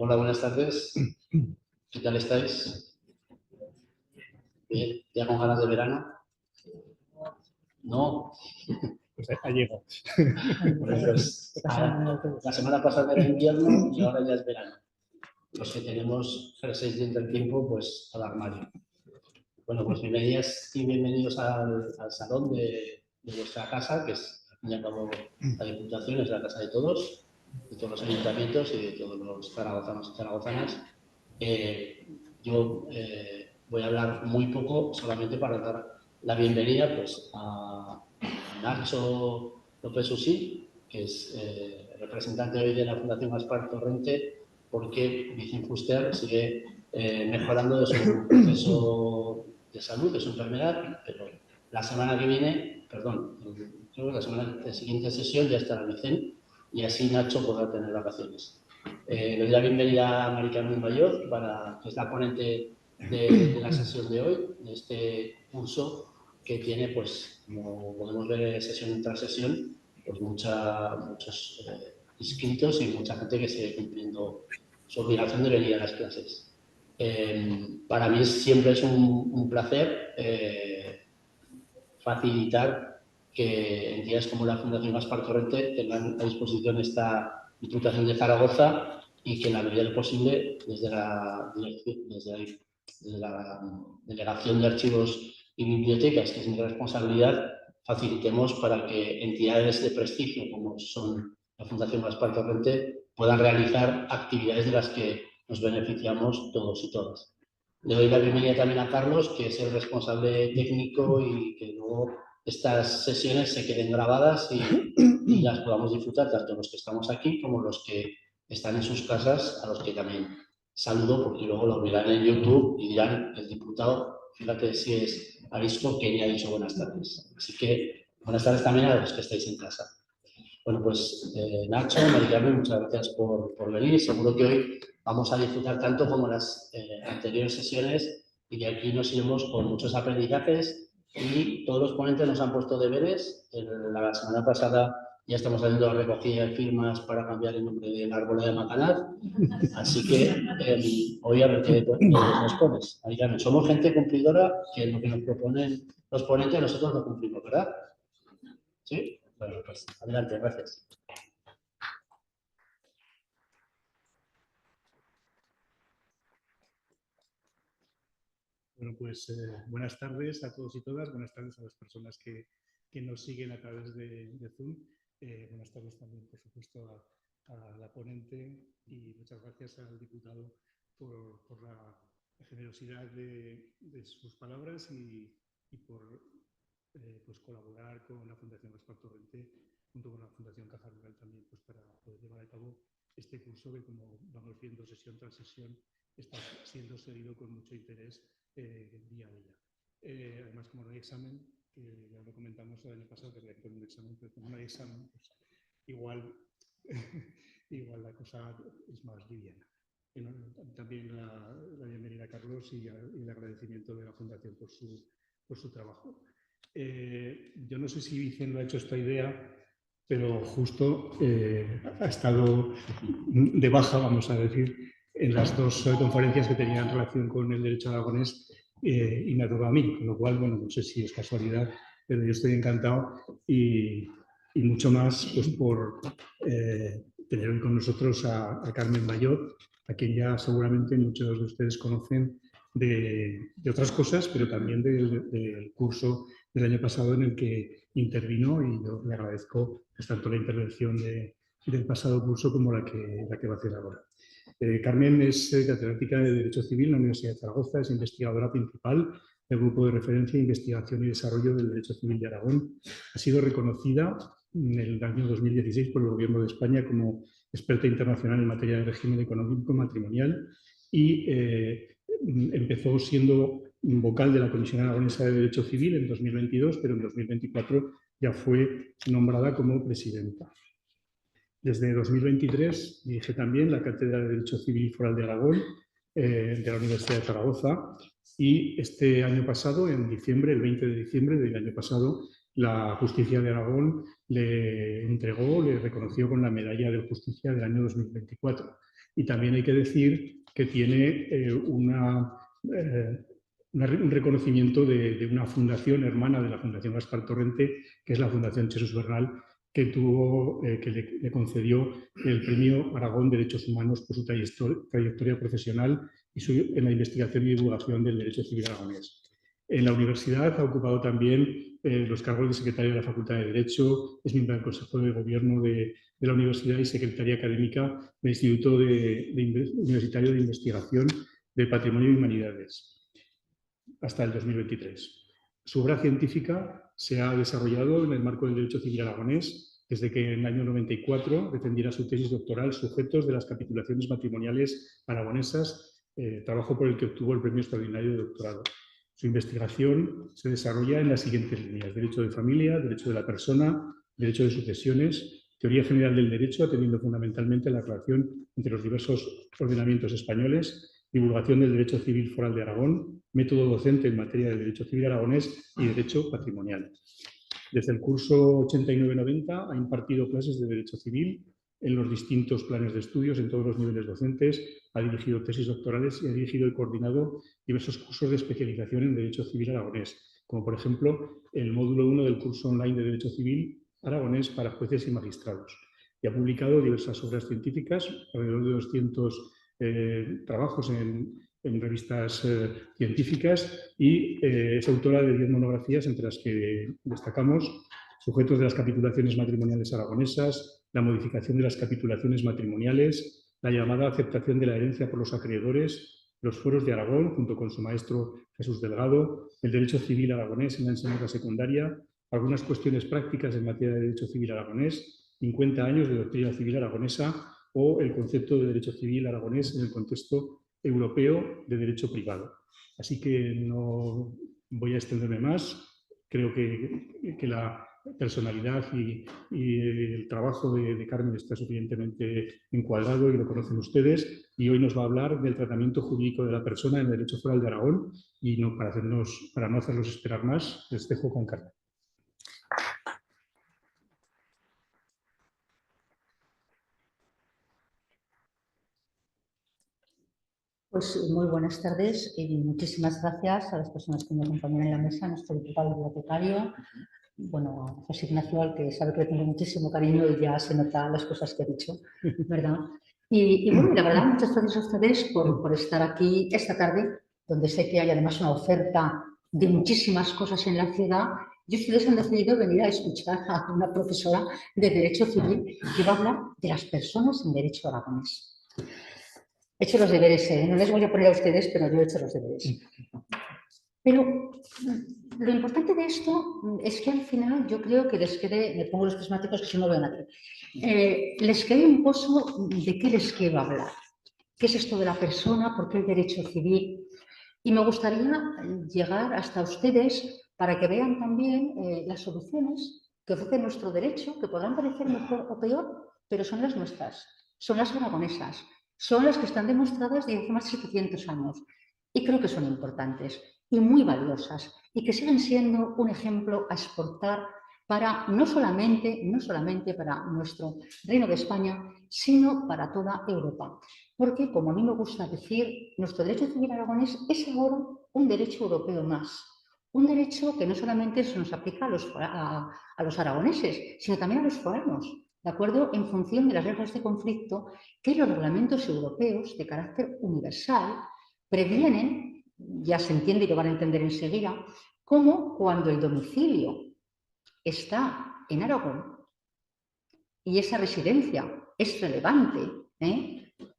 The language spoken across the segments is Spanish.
Hola, buenas tardes. ¿Qué tal estáis? Bien, ¿ya con ganas de verano? No. Pues ha llegado. Bueno, pues, la semana pasada era invierno y ahora ya es verano. Los que tenemos jerseys de entre el tiempo, pues al armario. Bueno, pues bienvenidas y bienvenidos al salón de vuestra casa, que es, al fin y al cabo, la Diputación, es la casa de todos los ayuntamientos y de todos los zaragozanos y zaragozanas. Yo voy a hablar muy poco, solamente para dar la bienvenida pues, a Nacho López Usí, que es representante hoy de la Fundación Gaspar Torrente, porque Vicente Fuster sigue mejorando de su proceso de salud, de su enfermedad, pero la semana que viene, perdón, creo que la siguiente sesión ya estará Vicente y así Nacho podrá tener vacaciones. Le doy la bienvenida a Mari Carmen Mayor, que es la ponente de la sesión de hoy, de este curso que tiene, pues, como podemos ver sesión tras sesión, pues muchos inscritos y mucha gente que sigue cumpliendo su obligación de venir a las clases. Para mí siempre es un placer facilitar que entidades como la Fundación Gaspar Torrente tengan a disposición esta Diputación de Zaragoza y que en la medida de lo posible desde la Delegación de Archivos y Bibliotecas, que es mi responsabilidad, facilitemos para que entidades de prestigio como son la Fundación Gaspar Torrente puedan realizar actividades de las que nos beneficiamos todos y todas. Le doy la bienvenida también a Carlos, que es el responsable técnico y que luego estas sesiones se queden grabadas y las podamos disfrutar, tanto los que estamos aquí como los que están en sus casas, a los que también saludo, porque luego lo verán en YouTube y dirán, el diputado, fíjate si es Arisco, que ni ha dicho buenas tardes. Así que buenas tardes también a los que estáis en casa. Bueno, pues Nacho, Mari Carmen, muchas gracias por venir. Seguro que hoy vamos a disfrutar tanto como las anteriores sesiones y de aquí nos iremos con muchos aprendizajes y todos los ponentes nos han puesto deberes. La semana pasada ya estamos haciendo la recogida de firmas para cambiar el nombre de la Arboleda de Macanaz. Así que hoy a ver qué nos pones. Mari Carmen, somos gente cumplidora, que lo que nos proponen los ponentes nosotros lo cumplimos, ¿verdad? ¿Sí? Bueno, pues adelante, gracias. Bueno, pues buenas tardes a todos y todas, buenas tardes a las personas que nos siguen a través de Zoom. Buenas tardes también, por supuesto, a la ponente y muchas gracias al diputado por la generosidad de sus palabras y por pues colaborar con la Fundación Gaspar Torrente junto con la Fundación Caja Rural también pues para poder llevar a cabo este curso que, como vamos viendo sesión tras sesión, está siendo seguido con mucho interés día a día. Además, como no hay examen, que ya lo comentamos el año pasado, que había que poner un examen, pero como no hay examen, pues igual la cosa es más liviana. También la bienvenida a Carlos y el agradecimiento de la Fundación por su trabajo. Yo no sé si Vicente lo ha hecho esta idea, pero justo ha estado de baja, vamos a decir, en las dos conferencias que tenían relación con el derecho aragonés y me ha tocado a mí, con lo cual, bueno, no sé si es casualidad, pero yo estoy encantado y mucho más pues por tener hoy con nosotros a Carmen Mayor, a quien ya seguramente muchos de ustedes conocen de otras cosas, pero también del curso del año pasado en el que intervino, y yo le agradezco pues, tanto la intervención del pasado curso como la que va a hacer ahora. Carmen es catedrática de Derecho Civil en la Universidad de Zaragoza, es investigadora principal del Grupo de Referencia, Investigación y Desarrollo del Derecho Civil de Aragón. Ha sido reconocida en el año 2016 por el Gobierno de España como experta internacional en materia de régimen económico matrimonial y empezó siendo vocal de la Comisión Aragonesa de Derecho Civil en 2022, pero en 2024 ya fue nombrada como presidenta. Desde 2023 dirige también la Cátedra de Derecho Civil y Foral de Aragón de la Universidad de Zaragoza y este año pasado, en diciembre, el 20 de diciembre del año pasado, la Justicia de Aragón le reconoció con la Medalla de Justicia del año 2024. y también hay que decir que tiene un reconocimiento de una fundación hermana de la Fundación Gaspar Torrente, que es la Fundación Jesús Bernal, que le concedió el Premio Aragón Derechos Humanos por su trayectoria profesional en la investigación y divulgación del derecho civil aragonés. En la universidad ha ocupado también los cargos de secretario de la Facultad de Derecho, es miembro del Consejo de Gobierno de la universidad y secretaria académica del Instituto Universitario de Investigación del Patrimonio y Humanidades hasta el 2023. Su obra científica se ha desarrollado en el marco del derecho civil aragonés desde que en el año 94 defendiera su tesis doctoral Sujetos de las capitulaciones matrimoniales aragonesas, trabajo por el que obtuvo el premio extraordinario de doctorado. Su investigación se desarrolla en las siguientes líneas: derecho de familia, derecho de la persona, derecho de sucesiones, teoría general del derecho, atendiendo fundamentalmente a la relación entre los diversos ordenamientos españoles, divulgación del derecho civil foral de Aragón, método docente en materia de derecho civil aragonés y derecho patrimonial. Desde el curso 89-90 ha impartido clases de derecho civil en los distintos planes de estudios, en todos los niveles docentes, ha dirigido tesis doctorales y ha dirigido y coordinado diversos cursos de especialización en derecho civil aragonés, como por ejemplo el módulo 1 del curso online de derecho civil aragonés para jueces y magistrados. Y ha publicado diversas obras científicas, alrededor de 200 trabajos en revistas científicas y es autora de 10 monografías, entre las que destacamos Sujetos de las capitulaciones matrimoniales aragonesas, la modificación de las capitulaciones matrimoniales, la llamada aceptación de la herencia por los acreedores, los fueros de Aragón, junto con su maestro Jesús Delgado, el derecho civil aragonés en la enseñanza secundaria, algunas cuestiones prácticas en materia de derecho civil aragonés, 50 años de doctrina civil aragonesa o el concepto de derecho civil aragonés en el contexto europeo de derecho privado. Así que no voy a extenderme más. Creo que la personalidad y el trabajo de Carmen está suficientemente encuadrado y lo conocen ustedes, y hoy nos va a hablar del tratamiento jurídico de la persona en el derecho foral de Aragón, y para no hacerlos esperar más, les dejo con Carmen. Pues muy buenas tardes y muchísimas gracias a las personas que me acompañan en la mesa, a nuestro diputado bibliotecario, bueno, a José Ignacio, al que sabe que le tengo muchísimo cariño y ya se nota las cosas que ha dicho, ¿verdad? Y bueno, la verdad, muchas gracias a ustedes por estar aquí esta tarde, donde sé que hay además una oferta de muchísimas cosas en la ciudad, y ustedes han decidido venir a escuchar a una profesora de Derecho Civil que va a hablar de las personas en Derecho aragonés. He hecho los deberes, no les voy a poner a ustedes, pero yo he hecho los deberes. Pero lo importante de esto es que al final yo creo que les quede, me pongo los prismáticos que si no veo a nadie, les quede un pozo de qué les quiero hablar. ¿Qué es esto de la persona? ¿Por qué el derecho civil? Y me gustaría llegar hasta ustedes para que vean también las soluciones que ofrece nuestro derecho, que podrán parecer mejor o peor, pero son las nuestras, son las aragonesas, son las que están demostradas desde hace más de 700 años. Y creo que son importantes y muy valiosas y que siguen siendo un ejemplo a exportar para no solamente para nuestro Reino de España, sino para toda Europa. Porque, como a mí me gusta decir, nuestro derecho civil aragonés es ahora un derecho europeo más. Un derecho que no solamente se nos aplica a los aragoneses, sino también a los foranos, ¿de acuerdo? En función de las reglas de conflicto que los reglamentos europeos de carácter universal previenen, ya se entiende y lo van a entender enseguida, como cuando el domicilio está en Aragón y esa residencia es relevante,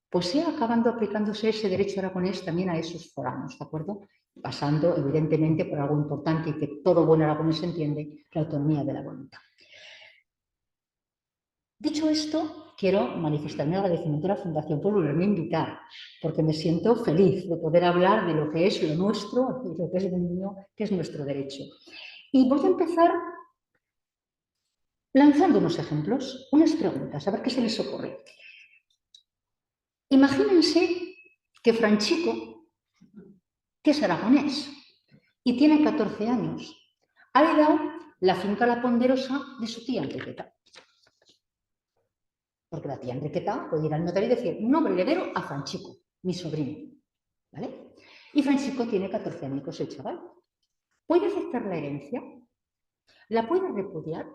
pues sea acabando aplicándose ese derecho aragonés también a esos foranos, ¿de acuerdo? Pasando, evidentemente, por algo importante y que todo buen aragonés entiende, la autonomía de la voluntad. Dicho esto, quiero manifestar mi agradecimiento a la Fundación por volverme a invitar, porque me siento feliz de poder hablar de lo que es lo nuestro, de lo que es el mío, que es nuestro derecho. Y voy a empezar lanzando unos ejemplos, unas preguntas, a ver qué se les ocurre. Imagínense que Franchico, que es aragonés y tiene 14 años, ha heredado la finca La Ponderosa de su tía Enriqueta. Porque la tía Enriqueta puede ir al notario y decir, nombre heredero a Franchico, mi sobrino, ¿vale? Y Franchico tiene 14 años, el chaval. ¿Puede aceptar la herencia? ¿La puede repudiar?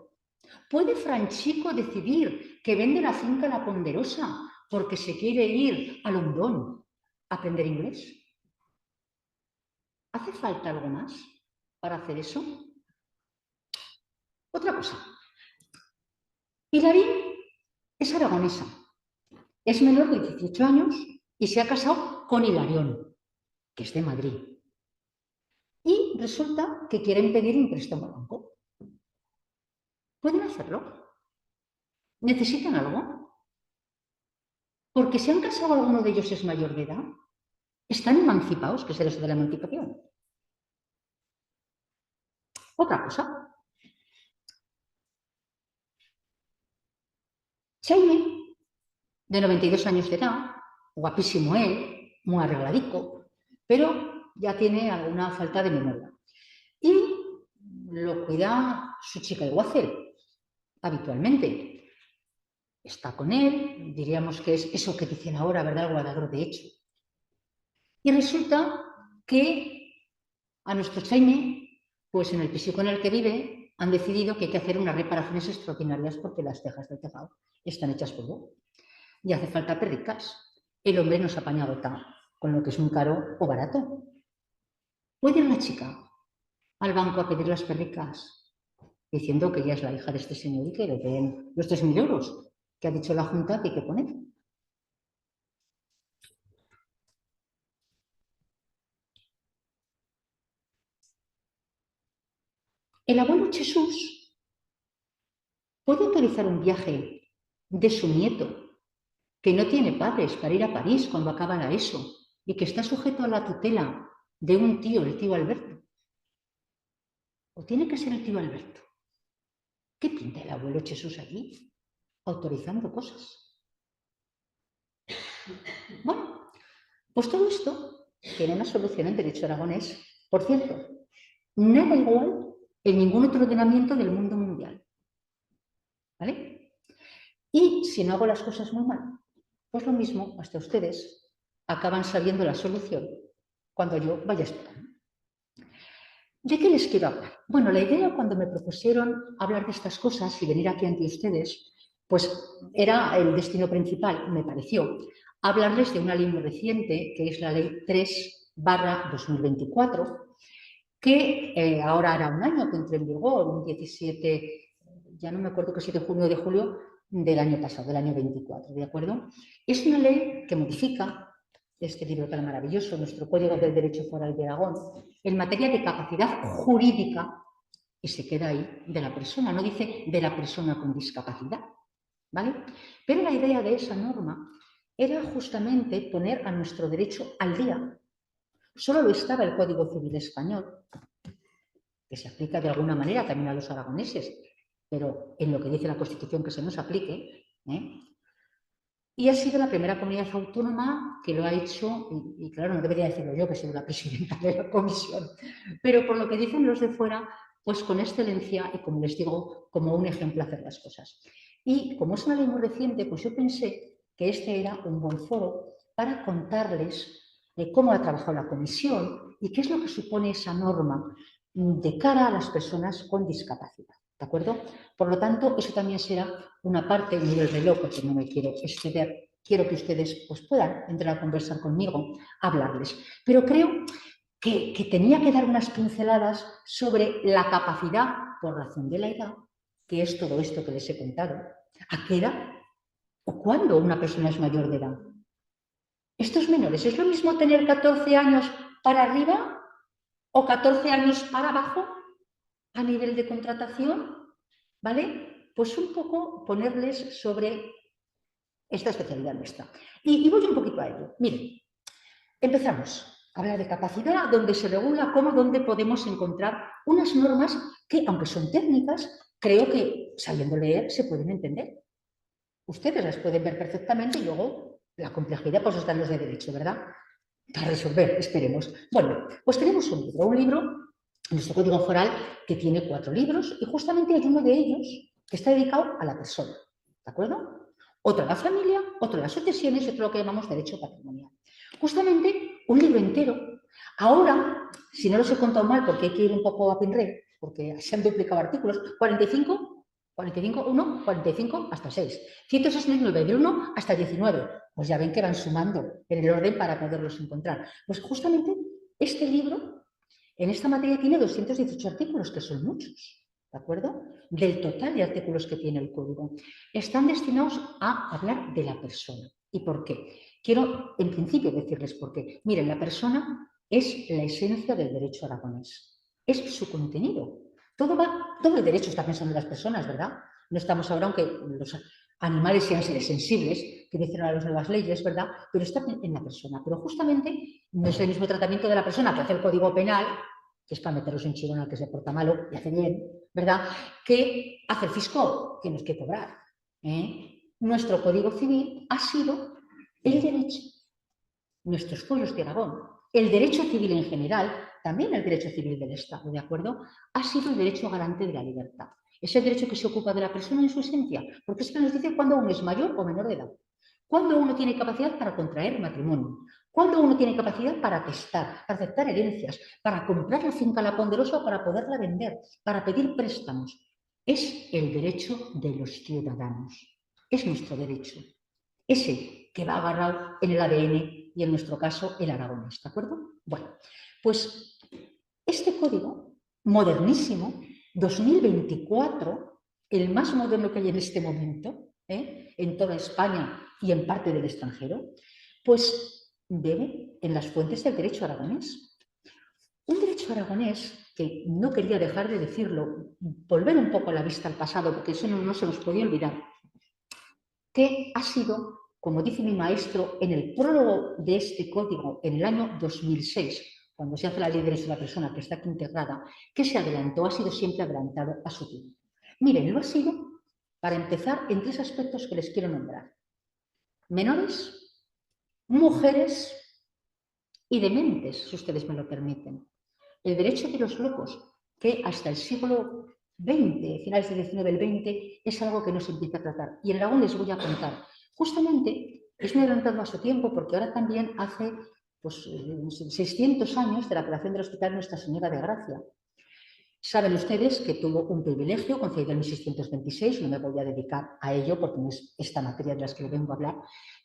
¿Puede Franchico decidir que vende la finca La Ponderosa porque se quiere ir a Londón a aprender inglés? ¿Hace falta algo más para hacer eso? Otra cosa. Hilarín es aragonesa. Es menor de 18 años y se ha casado con Hilarión, que es de Madrid. Y resulta que quieren pedir un préstamo al banco. ¿Pueden hacerlo? ¿Necesitan algo? Porque si han casado alguno de ellos es mayor de edad, están emancipados, que es el eso de la emancipación. Otra cosa. Jaime, de 92 años de edad, guapísimo él, muy arregladico, pero ya tiene alguna falta de memoria. Y lo cuida su chica de Guacel, habitualmente. Está con él, diríamos que es eso que dicen ahora, ¿verdad? El guardador de hecho. Y resulta que a nuestro Jaime, pues en el piso en el que vive, han decidido que hay que hacer unas reparaciones extraordinarias porque las tejas del tejado están hechas polvo. Y hace falta perricas. El hombre no se apaña a botar con lo que es un caro o barato. ¿Puede ir la chica al banco a pedir las perricas diciendo que ella es la hija de este señor y que le den los 3.000 euros que ha dicho la Junta que hay que poner? El abuelo Jesús puede autorizar un viaje de su nieto que no tiene padres para ir a París cuando acaba la ESO y que está sujeto a la tutela de un tío, el tío Alberto. ¿O tiene que ser el tío Alberto? ¿Qué pinta el abuelo Jesús allí? Autorizando cosas. Bueno, pues todo esto tiene una solución en derecho aragonés. Por cierto, nada igual en ningún otro ordenamiento del mundo mundial. ¿Vale? Y si no hago las cosas muy mal, pues lo mismo, hasta ustedes acaban sabiendo la solución cuando yo vaya esperando. ¿De qué les quiero hablar? Bueno, la idea cuando me propusieron hablar de estas cosas y venir aquí ante ustedes, pues era el destino principal, me pareció, hablarles de una ley muy reciente, que es la Ley 3/2024, que ahora hará un año que entró en vigor, un 17, ya no me acuerdo que 7 de junio o de julio del año pasado, del año 24, ¿de acuerdo? Es una ley que modifica este libro tan maravilloso, nuestro Código del Derecho Foral de Aragón, en materia de capacidad jurídica, y se queda ahí, de la persona, no dice de la persona con discapacidad, ¿vale? Pero la idea de esa norma era justamente poner a nuestro derecho al día. Solo lo estaba el Código Civil Español, que se aplica de alguna manera también a los aragoneses, pero en lo que dice la Constitución que se nos aplique, y ha sido la primera comunidad autónoma que lo ha hecho, y claro, no debería decirlo yo, que soy la presidenta de la comisión, pero por lo que dicen los de fuera, pues con excelencia y, como les digo, como un ejemplo hacer las cosas. Y como es una ley muy reciente, pues yo pensé que este era un buen foro para contarles de cómo ha trabajado la comisión y qué es lo que supone esa norma de cara a las personas con discapacidad. ¿De acuerdo? Por lo tanto, eso también será una parte del reloj, porque no me quiero exceder. Quiero que ustedes pues, puedan entrar a conversar conmigo, hablarles. Pero creo que tenía que dar unas pinceladas sobre la capacidad, por razón de la edad, que es todo esto que les he contado. ¿A qué edad o cuándo una persona es mayor de edad? Estos menores, ¿es lo mismo tener 14 años para arriba o 14 años para abajo a nivel de contratación? ¿Vale? Pues un poco ponerles sobre esta especialidad nuestra. Y voy un poquito a ello. Miren, empezamos a hablar de capacidad, donde se regula cómo, dónde podemos encontrar unas normas que, aunque son técnicas, creo que, sabiendo leer, se pueden entender. Ustedes las pueden ver perfectamente y luego la complejidad pues está en los de derecho, ¿verdad? Para resolver, esperemos. Bueno, pues tenemos un libro, nuestro Código Foral, que tiene 4 libros y justamente hay uno de ellos que está dedicado a la persona, ¿de acuerdo? otro la familia, otro las sucesiones y otro lo que llamamos derecho patrimonial. Justamente un libro entero. Ahora, si no los he contado mal, porque hay que ir un poco a pinré, porque se han duplicado artículos, 45, 1, 45 hasta 6, 169 del 1 hasta el 19. Pues ya ven que van sumando en el orden para poderlos encontrar. Pues justamente este libro, en esta materia, tiene 218 artículos, que son muchos, ¿de acuerdo? Del total de artículos que tiene el código. Están destinados a hablar de la persona. ¿Y por qué? Quiero, en principio, decirles por qué. Miren, la persona es la esencia del derecho aragonés. Es su contenido. Todo el derecho está pensando en las personas, ¿verdad? No estamos ahora, aunque los animales sean seres sensibles, que dicen ahora las nuevas leyes, ¿verdad? Pero está en la persona. Pero justamente no es el mismo tratamiento de la persona que hace el Código Penal, que es para meteros en chirón al que se porta malo y hace bien, ¿verdad? Que hace el fisco, que nos quiere cobrar. Nuestro Código Civil ha sido el derecho, nuestros pueblos de Aragón, el derecho civil en general, también el derecho civil del Estado, ¿de acuerdo? Ha sido el derecho garante de la libertad. Es el derecho que se ocupa de la persona en su esencia, porque es que nos dice cuándo uno es mayor o menor de edad, cuándo uno tiene capacidad para contraer matrimonio, cuándo uno tiene capacidad para atestar, para aceptar herencias, para comprar la finca La Ponderosa o para poderla vender, para pedir préstamos. Es el derecho de los ciudadanos. Es nuestro derecho. Ese que va agarrado en el ADN y en nuestro caso el aragonés, ¿de acuerdo? Bueno, pues este código modernísimo, 2024, el más moderno que hay en este momento, en toda España y en parte del extranjero, pues bebe en las fuentes del derecho aragonés. Un derecho aragonés que no quería dejar de decirlo, volver un poco la vista al pasado, porque eso no se nos podía olvidar, que ha sido, como dice mi maestro en el prólogo de este código en el año 2006, cuando se hace la ley de derechos de la persona, que está aquí integrada, que se adelantó, ha sido siempre adelantado a su tiempo. Miren, lo ha sido, para empezar, en 3 aspectos que les quiero nombrar. Menores, mujeres y dementes, si ustedes me lo permiten. El derecho de los locos, que hasta el siglo XX, finales del XIX, el XX, es algo que no se empieza a tratar. Y en Aragón les voy a contar. Justamente es muy adelantado a su tiempo, porque ahora también hace 600 años de la creación del Hospital Nuestra Señora de Gracia. Saben ustedes que tuvo un privilegio concedido en 1626, no me voy a dedicar a ello porque no es esta materia de las que le vengo a hablar,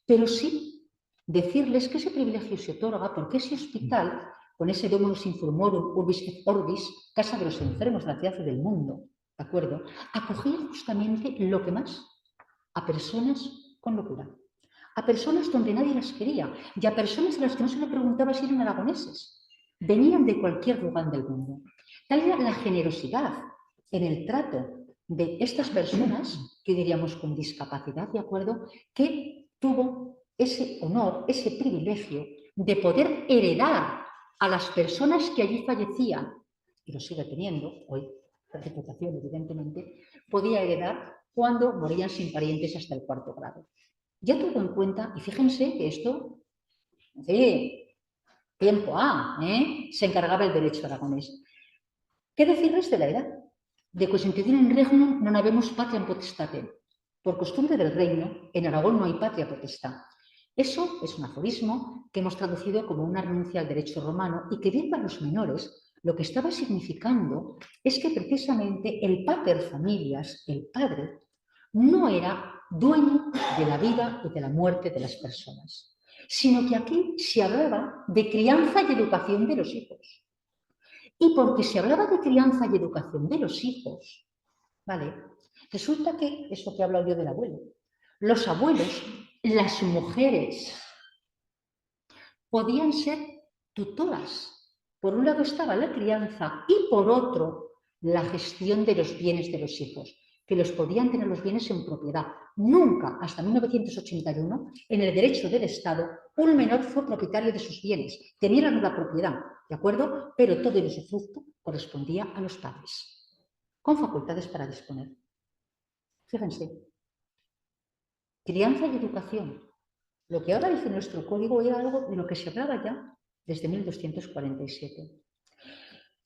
pero sí decirles que ese privilegio se otorga porque ese hospital, con ese Dominus Infirmorum Urbis et Orbis, casa de los enfermos de la ciudad y del mundo, ¿de acuerdo?, acogía justamente lo que más a personas con locura, a personas donde nadie las quería y a personas a las que no se le preguntaba si eran aragoneses. Venían de cualquier lugar del mundo. Tal era la generosidad en el trato de estas personas, que diríamos con discapacidad, ¿de acuerdo?, que tuvo ese honor, ese privilegio de poder heredar a las personas que allí fallecían, y lo sigue teniendo hoy, la reputación evidentemente, podía heredar cuando morían sin parientes hasta el 4º grado. Ya tuvo en cuenta, y fíjense que esto, tiempo se encargaba el derecho aragonés. ¿Qué decirles de la edad? De constituir en regnum non habemos patria potestate. Por costumbre del reino, en Aragón no hay patria potestad. Eso es un aforismo que hemos traducido como una renuncia al derecho romano y que, viendo a los menores, lo que estaba significando es que precisamente el pater familias, el padre, no era dueño de la vida y de la muerte de las personas, sino que aquí se hablaba de crianza y educación de los hijos. Y porque se hablaba de crianza y educación de los hijos, ¿vale?, resulta que, eso que he hablado yo del abuelo, los abuelos, las mujeres, podían ser tutoras. Por un lado estaba la crianza y por otro la gestión de los bienes de los hijos, que los podían tener los bienes en propiedad. Nunca, hasta 1981, en el derecho del Estado, un menor fue propietario de sus bienes. Tenía la nueva propiedad, ¿de acuerdo? Pero todo el usufructo correspondía a los padres, con facultades para disponer. Fíjense, crianza y educación. Lo que ahora dice nuestro código era algo de lo que se hablaba ya desde 1247.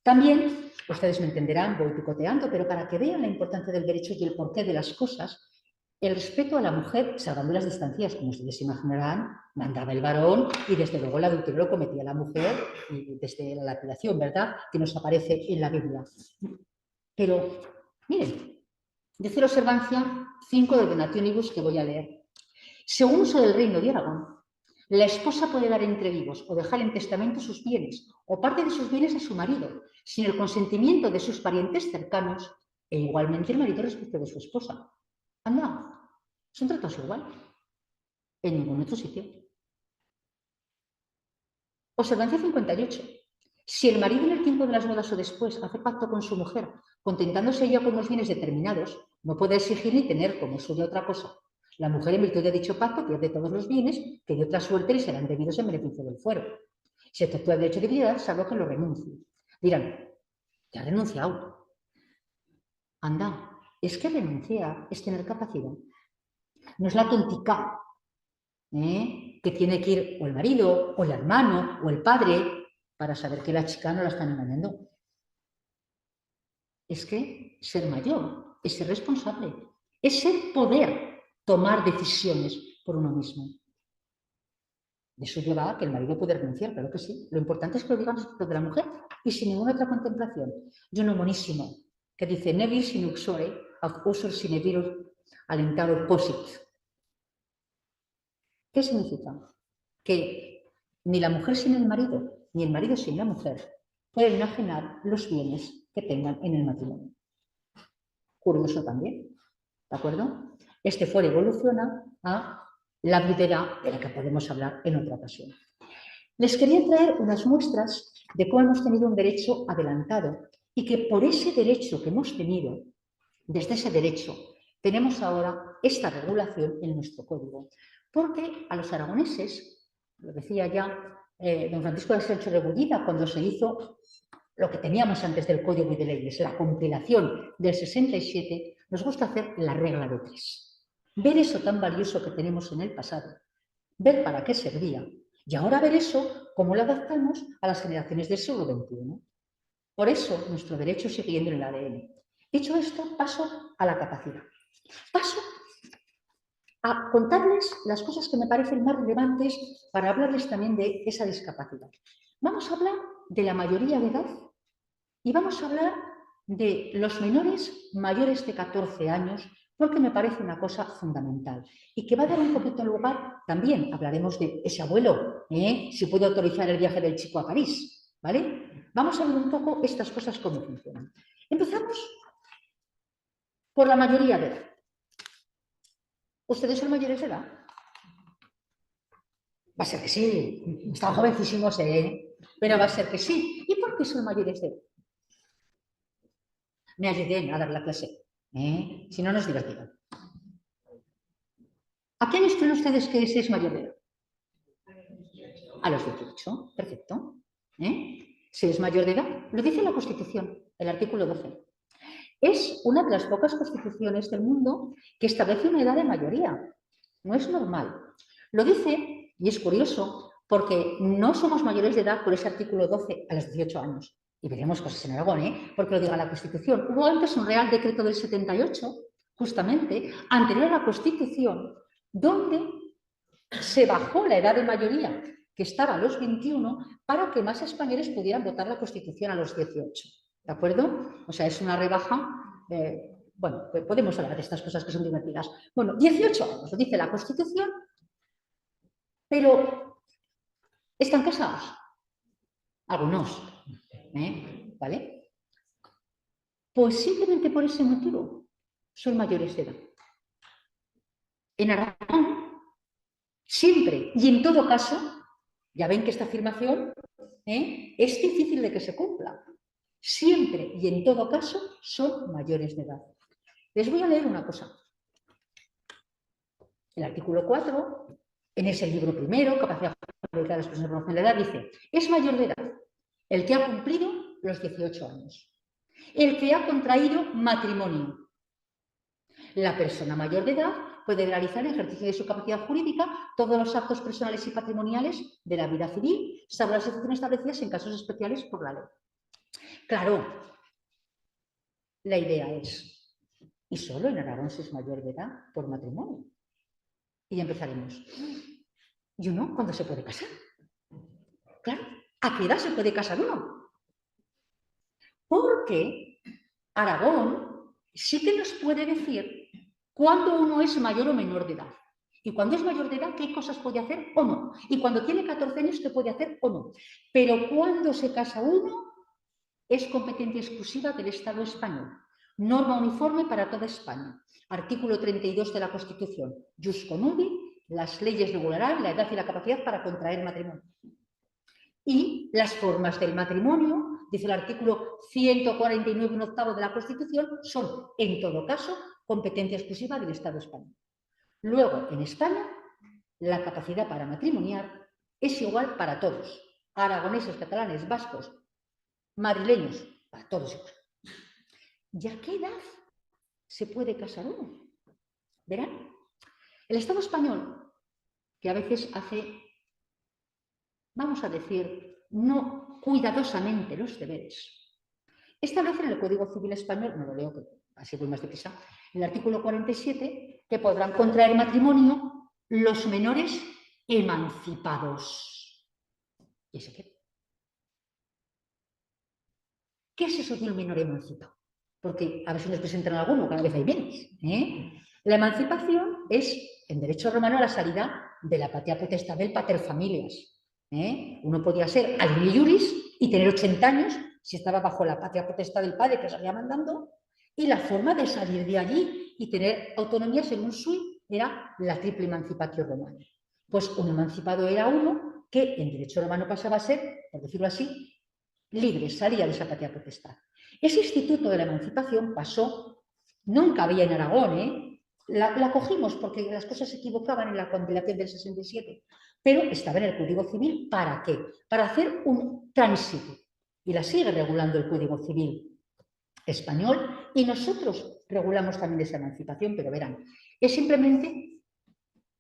También, ustedes me entenderán, voy picoteando, pero para que vean la importancia del derecho y el porqué de las cosas, el respeto a la mujer, salvando las distancias, como ustedes imaginarán, mandaba el varón y desde luego el adulterio lo cometía la mujer y desde la lapidación, ¿verdad?, que nos aparece en la Biblia. Pero, miren, dice la observancia 5 de Donationibus que voy a leer. Según uso del Reino de Aragón, la esposa puede dar entre vivos o dejar en testamento sus bienes o parte de sus bienes a su marido, sin el consentimiento de sus parientes cercanos, e igualmente el marido respecto de su esposa. Anda, son tratados igual, en ningún otro sitio. Observancia 58. Si el marido en el tiempo de las bodas o después hace pacto con su mujer, contentándose ella con los bienes determinados, no puede exigir ni tener como suya otra cosa. La mujer, en virtud de dicho pacto, pierde todos los bienes que de otra suerte le serán debidos en beneficio del fuero. Se efectúa el derecho de viudedad, salvo que lo renuncie. Dirán, ya ha renunciado. Anda, es que renunciar es tener capacidad. No es la tontica, que tiene que ir o el marido, o el hermano, o el padre, para saber que la chica no la están engañando. Es que ser mayor es ser responsable, es ser poder tomar decisiones por uno mismo. De eso lleva que el marido puede renunciar, claro que sí. Lo importante es que lo digan respecto de la mujer y sin ninguna otra contemplación. Y uno monísimo que dice, nevir sin uxore, ad usur sine virus alentado posit. ¿Qué significa? Que ni la mujer sin el marido, ni el marido sin la mujer pueden enajenar los bienes que tengan en el matrimonio. Curioso también, ¿de acuerdo? Este fuero evoluciona a la viudedad, de la que podemos hablar en otra ocasión. Les quería traer unas muestras de cómo hemos tenido un derecho adelantado y que por ese derecho que hemos tenido, desde ese derecho, tenemos ahora esta regulación en nuestro código. Porque a los aragoneses, lo decía ya don Francisco de Sancho Rebullida, cuando se hizo lo que teníamos antes del Código y de Leyes, la compilación del 67, nos gusta hacer la regla de 3. Ver eso tan valioso que tenemos en el pasado, ver para qué servía, y ahora ver eso, cómo lo adaptamos a las generaciones del siglo XXI. Por eso, nuestro derecho sigue yendo en el ADN. Dicho esto, paso a la capacidad. Paso a contarles las cosas que me parecen más relevantes para hablarles también de esa discapacidad. Vamos a hablar de la mayoría de edad y vamos a hablar de los menores mayores de 14 años, porque me parece una cosa fundamental y que va a dar un poquito lugar, también hablaremos de ese abuelo, si puede autorizar el viaje del chico a París, ¿vale? Vamos a ver un poco estas cosas cómo funcionan. Empezamos por la mayoría de edad. ¿Ustedes son mayores de edad? Va a ser que sí, están jovencísimos, pero va a ser que sí. ¿Y por qué son mayores de edad? Me ayuden a dar la clase, si no, no es divertido. ¿A qué años creen ustedes que ese es mayor de edad? A los 18, perfecto. Si es mayor de edad, lo dice la Constitución, el artículo 12. Es una de las pocas constituciones del mundo que establece una edad de mayoría. No es normal. Lo dice, y es curioso, porque no somos mayores de edad por ese artículo 12 a los 18 años. Y veremos cosas en Aragón, porque lo diga la Constitución. Hubo antes un Real Decreto del 78, justamente, anterior a la Constitución, donde se bajó la edad de mayoría, que estaba a los 21, para que más españoles pudieran votar la Constitución a los 18. ¿De acuerdo? O sea, es una rebaja. Bueno, podemos hablar de estas cosas que son divertidas. Bueno, 18 años, lo dice la Constitución, pero ¿están casados? Algunos. ¿Vale? Pues simplemente por ese motivo son mayores de edad. En Aragón, siempre y en todo caso, ya ven que esta afirmación es difícil de que se cumpla. Siempre y en todo caso son mayores de edad. Les voy a leer una cosa. El artículo 4, en ese libro primero, capacidad de las personas con la edad, dice, es mayor de edad el que ha cumplido los 18 años, el que ha contraído matrimonio. La persona mayor de edad puede realizar en ejercicio de su capacidad jurídica todos los actos personales y patrimoniales de la vida civil, salvo las excepciones establecidas en casos especiales por la ley. Claro, la idea es, Y solo en Aragón se es mayor de edad por matrimonio. Y ya empezaremos. ¿Y uno cuándo se puede casar? Claro, ¿a qué edad se puede casar uno? Porque Aragón sí que nos puede decir cuándo uno es mayor o menor de edad. Y cuando es mayor de edad, qué cosas puede hacer o no. Y cuando tiene 14 años, qué puede hacer o no. Pero cuando se casa uno, es competencia exclusiva del Estado español. Norma uniforme para toda España. Artículo 32 de la Constitución. Jus conudi, las leyes regularán la edad y la capacidad para contraer matrimonio. Y las formas del matrimonio, dice el artículo 149, un octavo de la Constitución, son, en todo caso, competencia exclusiva del Estado español. Luego, en España, la capacidad para matrimoniar es igual para todos. Aragoneses, catalanes, vascos, madrileños, para todos igual. ¿Y a qué edad se puede casar uno? ¿Verán? El Estado español, que a veces hace, vamos a decir, no cuidadosamente los deberes, establece en el Código Civil Español, no lo leo, que así voy más deprisa, en el artículo 47, que podrán contraer matrimonio los menores emancipados. ¿Y ese qué? ¿Qué es eso de un menor emancipado? Porque a ver si nos presentan alguno, cada vez hay menos. La emancipación es, en derecho romano, la salida de la patria potestad del pater familias. Uno podía ser alumni iuris y tener 80 años si estaba bajo la patria potestad del padre que salía mandando, y la forma de salir de allí y tener autonomía según sui era la triple emancipatio romana. Pues un emancipado era uno que en derecho romano pasaba a ser, por decirlo así, libre, salía de esa patria potestad. Ese instituto de la emancipación pasó, nunca había en Aragón, la cogimos porque las cosas se equivocaban en la compilación del 67, pero estaba en el Código Civil, ¿para qué? Para hacer un tránsito, y la sigue regulando el Código Civil español, y nosotros regulamos también esa emancipación, pero verán, es simplemente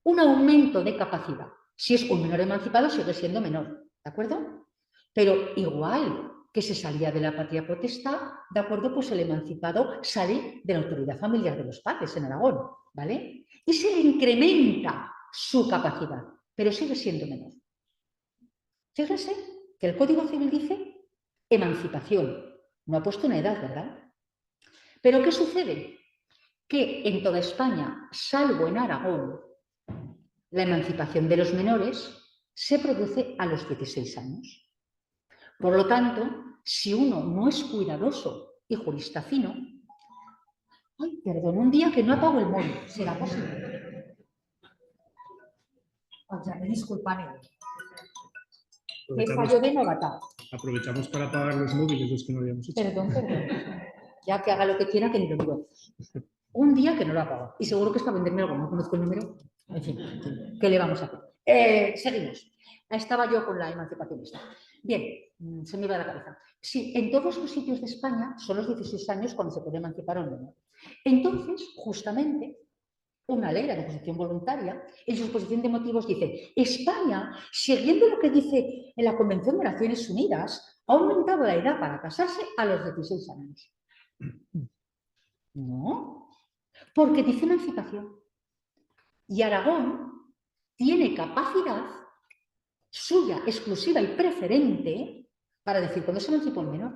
un aumento de capacidad. Si es un menor emancipado, sigue siendo menor, ¿de acuerdo? Pero igual que se salía de la patria potestad, ¿de acuerdo? Pues el emancipado sale de la autoridad familiar de los padres en Aragón, ¿vale? Y se le incrementa su capacidad, pero sigue siendo menor. Fíjense que el Código Civil dice emancipación, no ha puesto una edad, ¿verdad? Pero ¿qué sucede? Que en toda España, salvo en Aragón, la emancipación de los menores se produce a los 16 años. Por lo tanto, si uno no es cuidadoso y jurista fino, ay, perdón, un día que no apago el móvil, ¿será posible? O sea, me disculpan. Me fallo de novatada. Aprovechamos para apagar los móviles, los que no habíamos hecho. Perdón. Ya que haga lo que quiera, que ni lo digo. Un día que no lo apago. Y seguro que es para venderme algo, no conozco el número. En fin, ¿qué le vamos a hacer? Seguimos. Estaba yo con la emancipación esta. Bien, se me iba de la cabeza. Sí, en todos los sitios de España son los 16 años cuando se puede emancipar a un menor. Entonces, justamente, una ley, la de oposición voluntaria, en su exposición de motivos dice: España, siguiendo lo que dice en la Convención de Naciones Unidas, ha aumentado la edad para casarse a los 16 años. No, porque dice emancipación. Y Aragón tiene capacidad suya, exclusiva y preferente para decir cuándo se emancipa un menor.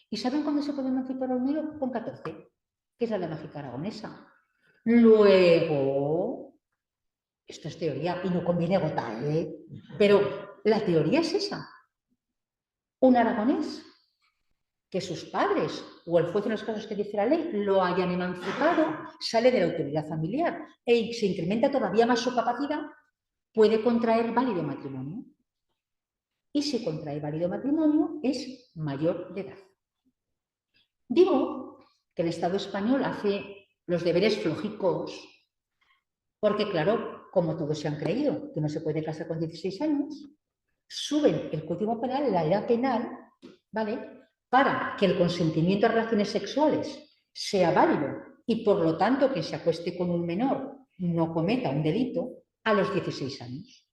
¿Y saben cuándo se puede emancipar un menor? Con 14, que es la de mágica aragonesa. Luego, esto es teoría y no conviene votar, pero la teoría es esa. Un aragonés que sus padres o el juez en los casos que dice la ley lo hayan emancipado, sale de la autoridad familiar e se incrementa todavía más su capacidad, puede contraer válido matrimonio. Y si contrae válido matrimonio es mayor de edad. Digo que el Estado español hace los deberes flojicos porque, claro, como todos se han creído que no se puede casar con 16 años, suben el Código Penal, la edad penal, ¿vale?, para que el consentimiento a relaciones sexuales sea válido y, por lo tanto, que se acueste con un menor no cometa un delito a los 16 años.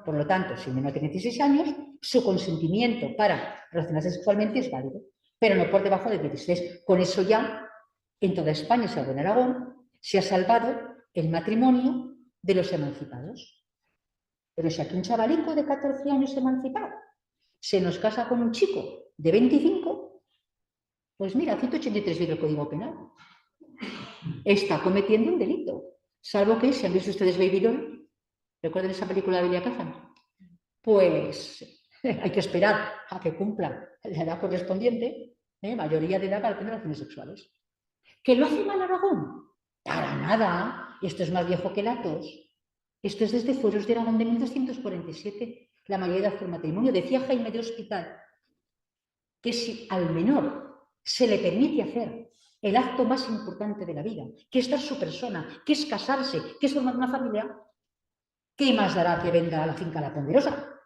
Por lo tanto, si un menor tiene 16 años, su consentimiento para relacionarse sexualmente es válido, pero no por debajo de 16. Con eso ya en toda España, salvo en Aragón, se ha salvado el matrimonio de los emancipados. Pero si aquí un chavalico de 14 años emancipado se nos casa con un chico de 25, pues mira, 183 del Código Penal. Está cometiendo un delito. Salvo que, si han visto ustedes Baby Doll, ¿recuerdan esa película de Elia Kazan? Pues hay que esperar a que cumpla la edad correspondiente, mayoría de edad para tener relaciones sexuales. ¿Que lo hace mal Aragón? Para nada. Esto es más viejo que Latos. Esto es desde Fueros de Aragón de 1247. La mayoría de edad por matrimonio. Decía Jaime de Hospital que si al menor se le permite hacer el acto más importante de la vida, que es dar su persona, que es casarse, que es formar una familia, ¿qué más dará que venga a la finca La Ponderosa?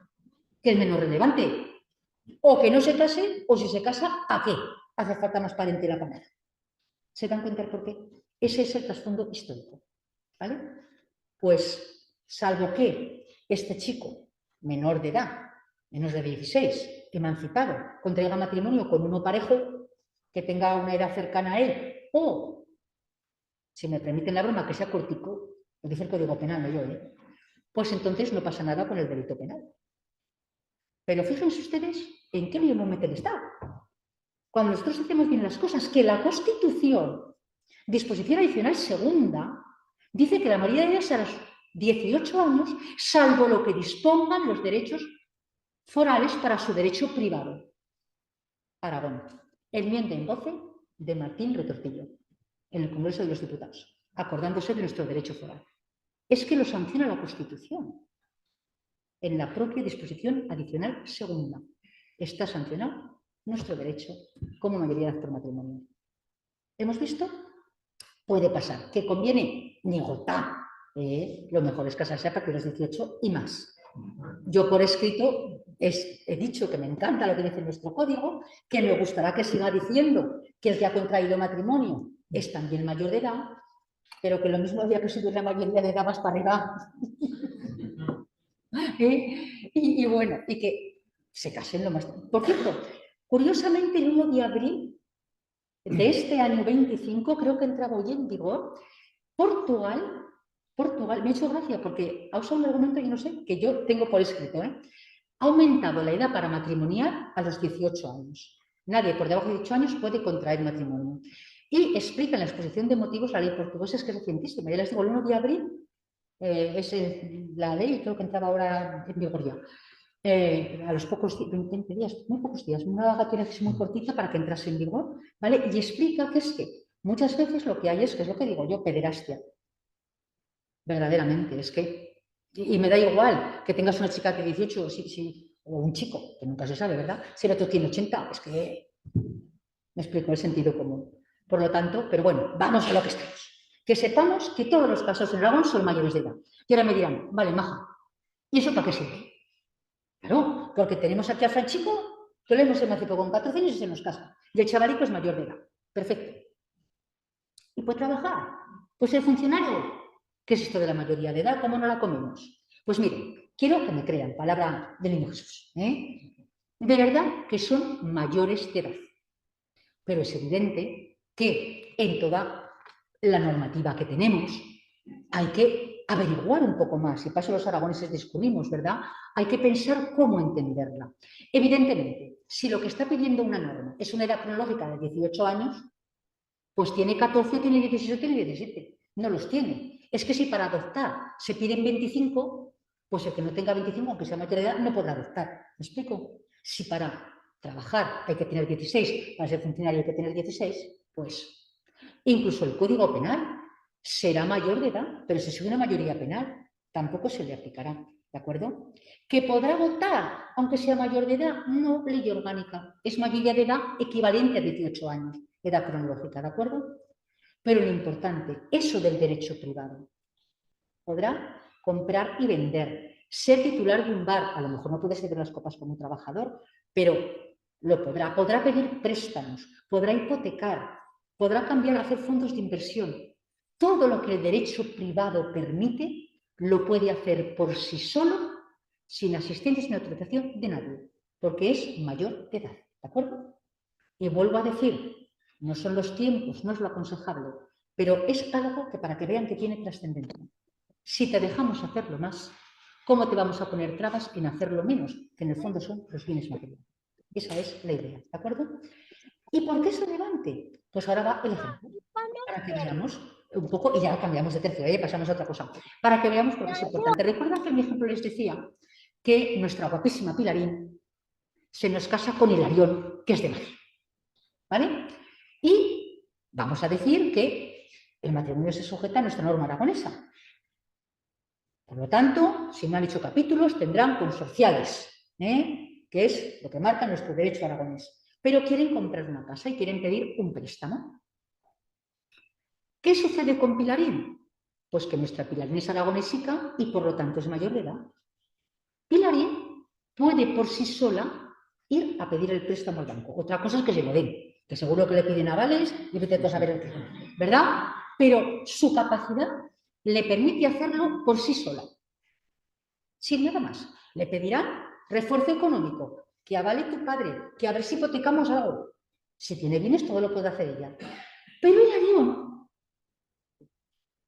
Que es menos relevante. O que no se case, o si se casa, ¿a qué? Hace falta más pariente la cámara. ¿Se dan cuenta por qué? Ese es el trasfondo histórico. ¿Vale? Pues, salvo que este chico, menor de edad, menos de 16, emancipado, contraiga matrimonio con uno parejo, que tenga una edad cercana a él, o, si me permiten la broma, que sea cortico, lo dice el Código Penal, no yo, pues entonces no pasa nada con el delito penal. Pero fíjense ustedes en qué lío mete el Estado. Cuando nosotros hacemos bien las cosas, que la Constitución, disposición adicional segunda, dice que la mayoría de ellas a los 18 años, salvo lo que dispongan los derechos forales para su derecho privado. Aragón. Enmienda en 12 de Martín Retortillo, en el Congreso de los Diputados, acordándose de nuestro derecho foral. Es que lo sanciona la Constitución. En la propia disposición adicional segunda está sancionado nuestro derecho como mayoría de edad por matrimonio. ¿Hemos visto? Puede pasar. ¿Que conviene? Ni gota. Lo mejor es casarse a partir de los 18 y más. Yo por escrito he dicho que me encanta lo que dice nuestro código, que me gustará que siga diciendo que el que ha contraído matrimonio es también mayor de edad, pero que lo mismo había que subir la mayoría de edad más para edad. Y bueno, y que se casen lo más... Por cierto, curiosamente el 1 de abril de este año 25, creo que entraba hoy en vigor, Portugal, me ha hecho gracia porque ha usado un argumento, yo no sé, que yo tengo por escrito, ha aumentado la edad para matrimoniar a los 18 años. Nadie por debajo de 18 años puede contraer matrimonio. Y explica en la exposición de motivos la ley portuguesa, es que es recientísima. Ya les digo, el 1 de abril es la ley, creo que entraba ahora en vigor ya. A los pocos 20 días, muy pocos días, una gatina que es muy cortita para que entrase en vigor, ¿vale? Y explica que es que muchas veces lo que hay es, que es lo que digo yo, pederastia. Verdaderamente, es que, y me da igual que tengas una chica de 18 o un chico, que nunca se sabe, ¿verdad? Si el otro tiene 80, es que, me explico el sentido común. Por lo tanto, pero bueno, vamos a lo que estamos. Que sepamos que todos los casos en Aragón son mayores de edad. Y ahora me dirán, vale, maja, ¿y eso para qué sirve? Claro, porque tenemos aquí al Franchico, que lo hemos emancipado con 14 años y se nos casa. Y el chavalico es mayor de edad. Perfecto. ¿Y puede trabajar? Pues el funcionario. ¿Qué es esto de la mayoría de edad? ¿Cómo no la comemos? Pues miren, quiero que me crean, palabra del niño Jesús. De verdad que son mayores de edad. Pero es evidente que en toda la normativa que tenemos hay que averiguar un poco más. Y paso los aragoneses discurrimos, ¿verdad? Hay que pensar cómo entenderla. Evidentemente, si lo que está pidiendo una norma es una edad cronológica de 18 años, pues tiene 14, tiene 16 o tiene 17. No los tiene. Es que si para adoptar se piden 25, pues el que no tenga 25, aunque sea mayor de edad, no podrá adoptar. ¿Me explico? Si para trabajar hay que tener 16, para ser funcionario hay que tener 16, pues incluso el Código Penal será mayor de edad, pero si es una mayoría penal, tampoco se le aplicará, ¿de acuerdo? ¿Que podrá votar, aunque sea mayor de edad? No, ley orgánica. Es mayoría de edad equivalente a 18 años, edad cronológica, ¿de acuerdo? Pero lo importante, eso del derecho privado. Podrá comprar y vender, ser titular de un bar, a lo mejor no puede servir las copas como trabajador, pero lo podrá. Podrá pedir préstamos, podrá hipotecar, podrá cambiar, hacer fondos de inversión. Todo lo que el derecho privado permite, lo puede hacer por sí solo, sin asistencia, sin autorización de nadie, porque es mayor de edad, ¿de acuerdo? Y vuelvo a decir, no son los tiempos, no es lo aconsejable, pero es algo que para que vean que tiene trascendencia. Si te dejamos hacerlo más, ¿cómo te vamos a poner trabas en hacerlo menos? Que en el fondo son los bienes materiales. Esa es la idea, ¿de acuerdo? ¿Y por qué es relevante? Pues ahora va el ejemplo, para que veamos un poco, y ya cambiamos de tercio, pasamos a otra cosa, para que veamos por qué es importante. Recuerda que en mi ejemplo les decía que nuestra guapísima Pilarín se nos casa con Hilarión, que es de Madrid, ¿vale? Y vamos a decir que el matrimonio se sujeta a nuestra norma aragonesa. Por lo tanto, si no han hecho capítulos, tendrán consorciales, que es lo que marca nuestro derecho aragonés. Pero quieren comprar una casa y quieren pedir un préstamo. ¿Qué sucede con Pilarín? Pues que nuestra Pilarín es aragonésica y por lo tanto es mayor de edad. Pilarín puede por sí sola ir a pedir el préstamo al banco. Otra cosa es que se lo den, que seguro que le piden avales y vete a saber el que, ¿verdad? Pero su capacidad le permite hacerlo por sí sola, sin nada más. Le pedirán refuerzo económico, que avale tu padre, que a ver si hipotecamos algo. Si tiene bienes, todo lo puede hacer ella. Pero Hilarión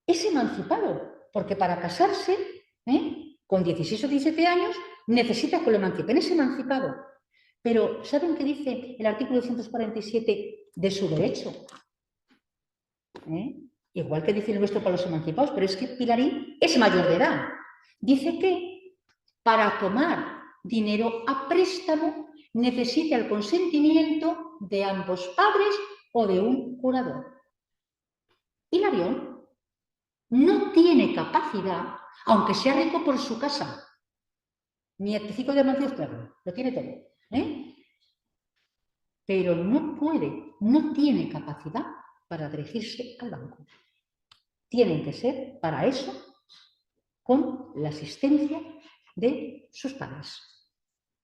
es emancipado, porque para casarse, con 16 o 17 años, necesita que lo emancipen, es emancipado. Pero, ¿saben qué dice el artículo 247 de su derecho? Igual que dice el nuestro para los emancipados, pero es que Pilarín es mayor de edad. Dice que para tomar dinero a préstamo necesita el consentimiento de ambos padres o de un curador. Hilarión no tiene capacidad, aunque sea rico por su casa, ni artífice de Amancio Esclavo, lo tiene todo, pero no puede, no tiene capacidad para dirigirse al banco. Tienen que ser, para eso, con la asistencia de sus padres.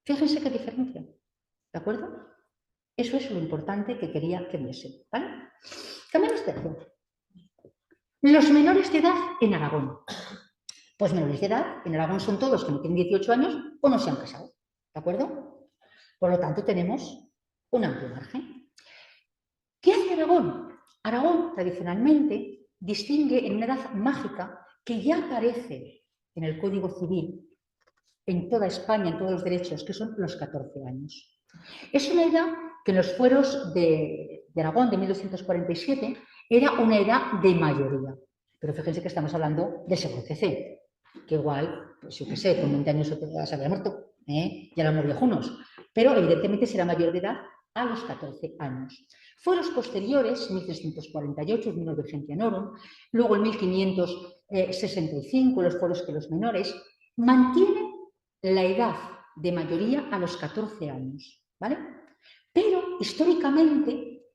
Fíjense qué diferencia, ¿de acuerdo? Eso es lo importante que quería que viesen, ¿vale? Cambiamos de ejemplo. Los menores de edad en Aragón. Pues menores de edad en Aragón son todos que no tienen 18 años o no se han casado, ¿de acuerdo? Por lo tanto, tenemos un amplio margen. ¿Qué hace Aragón? Aragón, tradicionalmente, distingue en una edad mágica que ya aparece en el Código Civil en toda España, en todos los derechos, que son los 14 años. Es una edad que en los fueros de Aragón de 1247 era una edad de mayoría. Pero fíjense que estamos hablando del siglo XIII, que igual, pues yo qué sé, con 20 años se había muerto, ya éramos viejunos, pero evidentemente será mayor de edad a los 14 años. Fueros posteriores, 1348, el Minor Virgentianorum, luego en 1565, los fueros que los menores, mantienen la edad de mayoría a los 14 años, ¿vale? Pero históricamente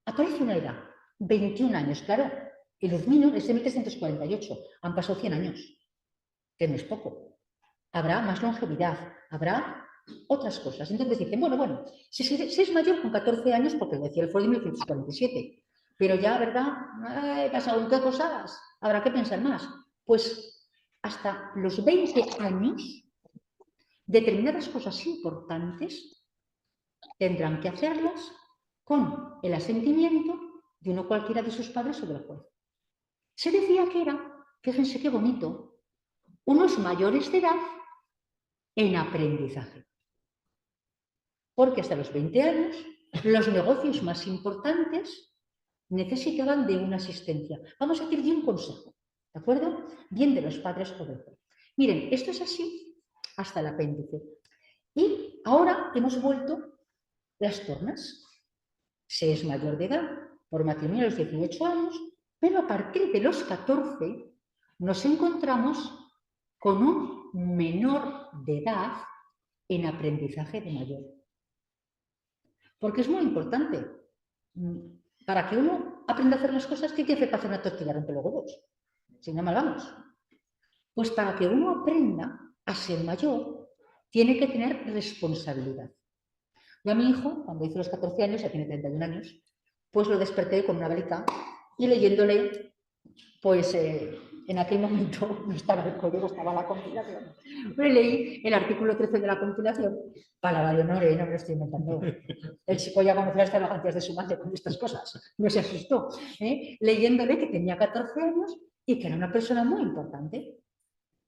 aparece una edad, 21 años, claro. El Luz Minor es de 1348, han pasado 100 años, que no es poco. Habrá más longevidad, habrá otras cosas. Entonces dicen, bueno, si es mayor con 14 años, porque lo decía el foro de 1947, pero ya, ¿verdad? Pasaron qué cosas, habrá que pensar más. Pues hasta los 20 años, determinadas cosas importantes tendrán que hacerlas con el asentimiento de uno cualquiera de sus padres o del juez. Se decía que era, fíjense qué bonito, unos mayores de edad en aprendizaje. Porque hasta los 20 años, los negocios más importantes necesitaban de una asistencia. Vamos a decir de un consejo, ¿de acuerdo? Bien de los padres o del juez. Miren, esto es así hasta el apéndice. Y ahora hemos vuelto las tornas. Se es mayor de edad por matrimonio a los 18 años, pero a partir de los 14 nos encontramos con un menor de edad en aprendizaje de mayor. Porque es muy importante. Para que uno aprenda a hacer las cosas, ¿qué hay que hacer para hacer una tortilla? Rompe los huevos. Si no, mal vamos. Pues para que uno aprenda a ser mayor, tiene que tener responsabilidad. Yo a mi hijo, cuando hizo los 14 años, ya tiene 31 años, pues lo desperté con una velita y leyéndole, pues, En aquel momento no estaba el código, estaba la compilación. Pero leí el artículo 13 de la compilación, palabra de honor, no me lo estoy inventando. El chico ya conocía las extravagancias de su madre con estas cosas, no se asustó, leyéndole que tenía 14 años y que era una persona muy importante,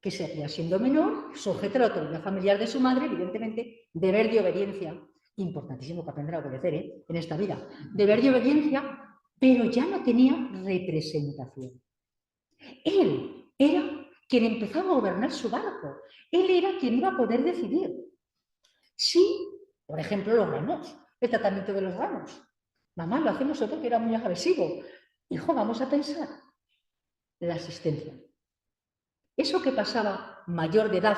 que seguía siendo menor, sujeta a la autoridad familiar de su madre, evidentemente, deber de obediencia, importantísimo que aprender a obedecer en esta vida, deber de obediencia, pero ya no tenía representación. Él era quien empezaba a gobernar su barco, él era quien iba a poder decidir. Sí, por ejemplo, los ramos, el tratamiento de los ramos. Mamá, lo hacemos nosotros, que era muy agresivo. Hijo, vamos a pensar. La asistencia. Eso que pasaba mayor de edad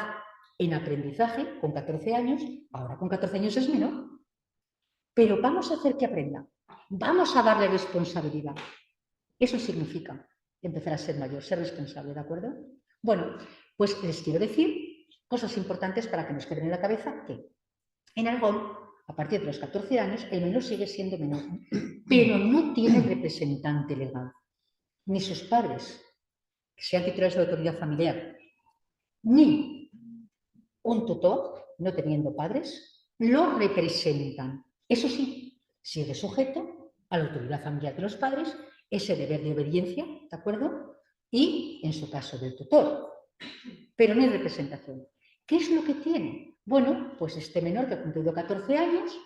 en aprendizaje, con 14 años, ahora con 14 años es menor. Pero vamos a hacer que aprenda. Vamos a darle responsabilidad. Eso significa empezar a ser mayor, ser responsable, ¿de acuerdo? Bueno, pues les quiero decir cosas importantes para que nos queden en la cabeza que en Aragón, a partir de los 14 años, el menor sigue siendo menor, pero no tiene representante legal. Ni sus padres, que sean titulares de autoridad familiar, ni un tutor, no teniendo padres, lo representan. Eso sí, sigue sujeto a la autoridad familiar de los padres, ese deber de obediencia, ¿de acuerdo? Y, en su caso, del tutor. Pero no hay representación. ¿Qué es lo que tiene? Bueno, pues este menor que ha cumplido 14 años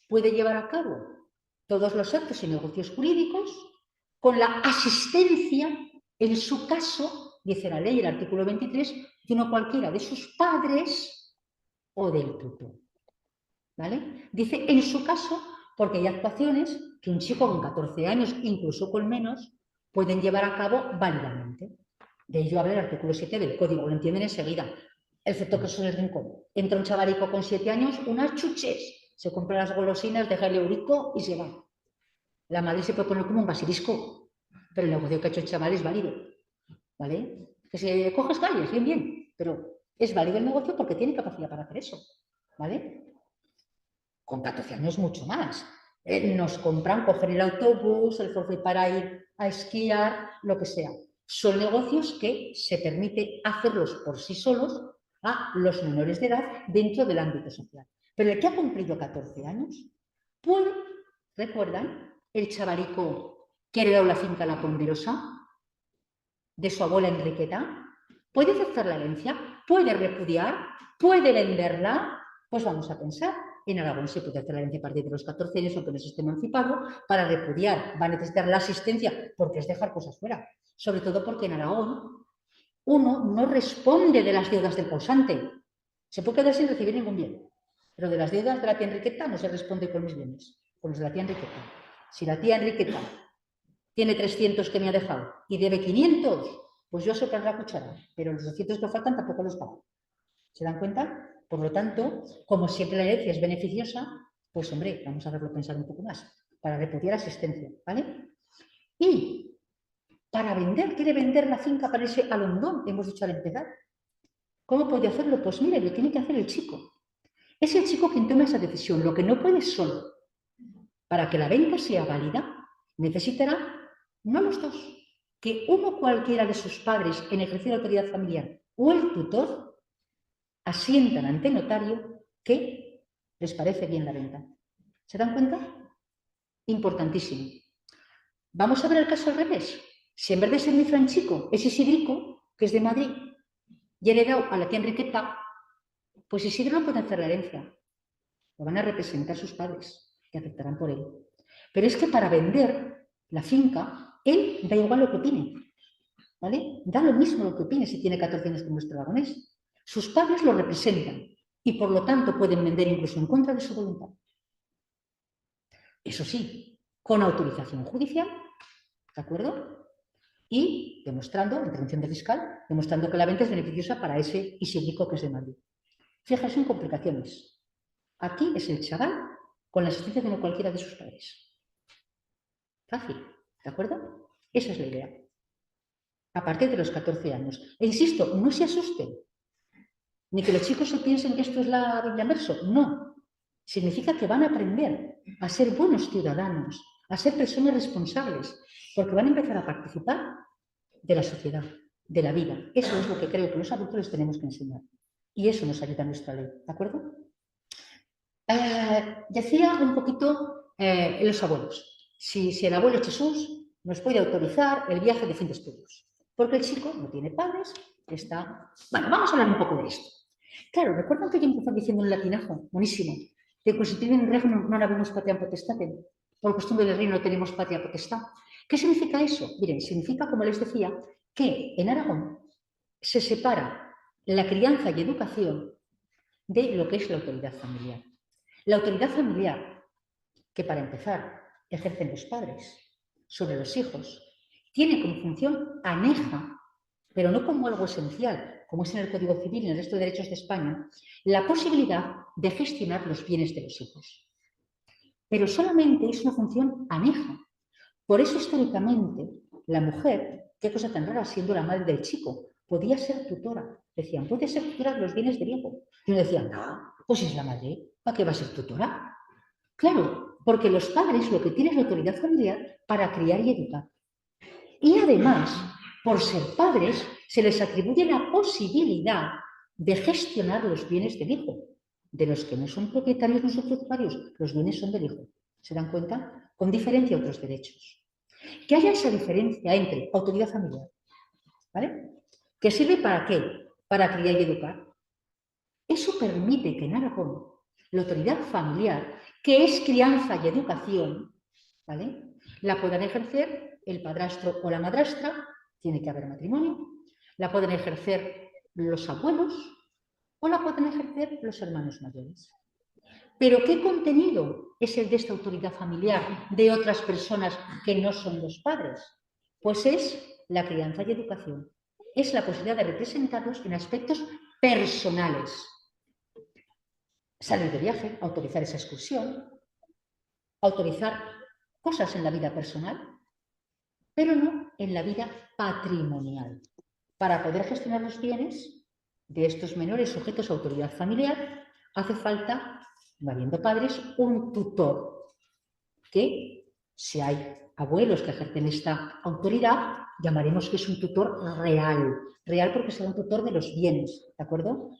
puede llevar a cabo todos los actos y negocios jurídicos con la asistencia, en su caso, dice la ley, el artículo 23, de uno cualquiera de sus padres o del tutor. ¿Vale? Dice en su caso, porque hay actuaciones que un chico con 14 años, incluso con menos, pueden llevar a cabo válidamente. De ello habla el artículo 7 del Código, lo entienden enseguida. Excepto que eso es el rincón. Entra un chavalico con 7 años, unas chuches, se compra las golosinas, deja el eurico y se va. La madre se puede poner como un basilisco, pero el negocio que ha hecho el chaval es válido. ¿Vale? Que si coges calles, bien, bien, pero es válido el negocio porque tiene capacidad para hacer eso. ¿Vale? Con 14 años mucho más. Nos compran coger el autobús, el forfait para ir a esquiar, lo que sea. Son negocios que se permite hacerlos por sí solos a los menores de edad dentro del ámbito social. Pero el que ha cumplido 14 años puede, ¿recuerdan? El chavalico que ha heredado la finca La Ponderosa de su abuela Enriqueta, puede aceptar la herencia, puede repudiar, puede venderla. Pues vamos a pensar. En Aragón se puede hacer la herencia a partir de los 14 años, aunque no se esté emancipado. Para repudiar va a necesitar la asistencia, porque es dejar cosas fuera. Sobre todo porque en Aragón uno no responde de las deudas del causante. Se puede quedar sin recibir ningún bien. Pero de las deudas de la tía Enriqueta no se responde con mis bienes, con los de la tía Enriqueta. Si la tía Enriqueta tiene 300 que me ha dejado y debe 500, pues yo soplar la cuchara, pero los 200 que faltan tampoco los pago. ¿Se dan cuenta? Por lo tanto, como siempre la herencia es beneficiosa, pues hombre, vamos a verlo pensar un poco más, para repudiar asistencia, ¿vale? Y para vender, quiere vender la finca para ese alondón, hemos dicho al empezar. ¿Cómo puede hacerlo? Pues mire, lo tiene que hacer el chico. Es el chico quien toma esa decisión. Lo que no puede solo. Para que la venta sea válida, necesitará, no los dos, que uno cualquiera de sus padres en ejercicio de autoridad familiar o el tutor asientan ante notario que les parece bien la venta. ¿Se dan cuenta? Importantísimo. Vamos a ver el caso al revés. Si en vez de ser mi Franchico es Isidrico, que es de Madrid, y heredado a la tía Enriqueta, pues Isidro no puede hacer la herencia. Lo van a representar sus padres, que aceptarán por él. Pero es que para vender la finca, él da igual lo que opine. ¿Vale? Da lo mismo lo que opine si tiene 14 años como nuestro aragonés. Sus padres lo representan y por lo tanto pueden vender incluso en contra de su voluntad. Eso sí, con autorización judicial, ¿de acuerdo? Y demostrando, intervención de fiscal, demostrando que la venta es beneficiosa para ese Isidrico que es de Madrid. Fíjense en complicaciones. Aquí es el chaval con la asistencia de cualquiera de sus padres. Fácil, ¿de acuerdo? Esa es la idea. A partir de los 14 años. E insisto, no se asusten. Ni que los chicos se piensen que esto es la Biblia Verso. No. Significa que van a aprender a ser buenos ciudadanos, a ser personas responsables, porque van a empezar a participar de la sociedad, de la vida. Eso es lo que creo que los adultos les tenemos que enseñar. Y eso nos ayuda a nuestra ley, ¿de acuerdo? Decía un poquito los abuelos. Si el abuelo Jesús nos puede autorizar el viaje de fin de estudios, porque el chico no tiene padres, está... Bueno, vamos a hablar un poco de esto. Claro, recuerdan que yo empecé diciendo en latinajo, buenísimo, que constituyen un reino no habemos patria potestate. Por costumbre del reino no tenemos patria potestad. ¿Qué significa eso? Miren, significa, como les decía, que en Aragón se separa la crianza y educación de lo que es la autoridad familiar. La autoridad familiar, que para empezar ejercen los padres sobre los hijos, tiene como función aneja, pero no como algo esencial, como es en el Código Civil y en el resto de derechos de España, la posibilidad de gestionar los bienes de los hijos. Pero solamente es una función aneja. Por eso, históricamente, la mujer, qué cosa tan rara, siendo la madre del chico, podía ser tutora. Decían, puede ser tutora de los bienes del hijo. Y uno decía, no, pues es la madre, ¿para qué va a ser tutora? Claro, porque los padres lo que tienen es la autoridad familiar para criar y educar. Y además, por ser padres, se les atribuye la posibilidad de gestionar los bienes del hijo. De los que no son propietarios, no son propietarios, los bienes son del hijo. ¿Se dan cuenta? Con diferencia a otros derechos. Que haya esa diferencia entre autoridad familiar, ¿vale? ¿Que sirve para qué? Para criar y educar. Eso permite que en Aragón la autoridad familiar, que es crianza y educación, ¿vale?, la puedan ejercer el padrastro o la madrastra, tiene que haber matrimonio, la pueden ejercer los abuelos o la pueden ejercer los hermanos mayores. ¿Pero qué contenido es el de esta autoridad familiar de otras personas que no son los padres? Pues es la crianza y educación. Es la posibilidad de representarlos en aspectos personales. Salir de viaje, autorizar esa excursión, autorizar cosas en la vida personal, pero no en la vida patrimonial. Para poder gestionar los bienes de estos menores sujetos a autoridad familiar, hace falta, no habiendo padres, un tutor, que si hay abuelos que ejercen esta autoridad, llamaremos que es un tutor real. Real porque será un tutor de los bienes, ¿de acuerdo?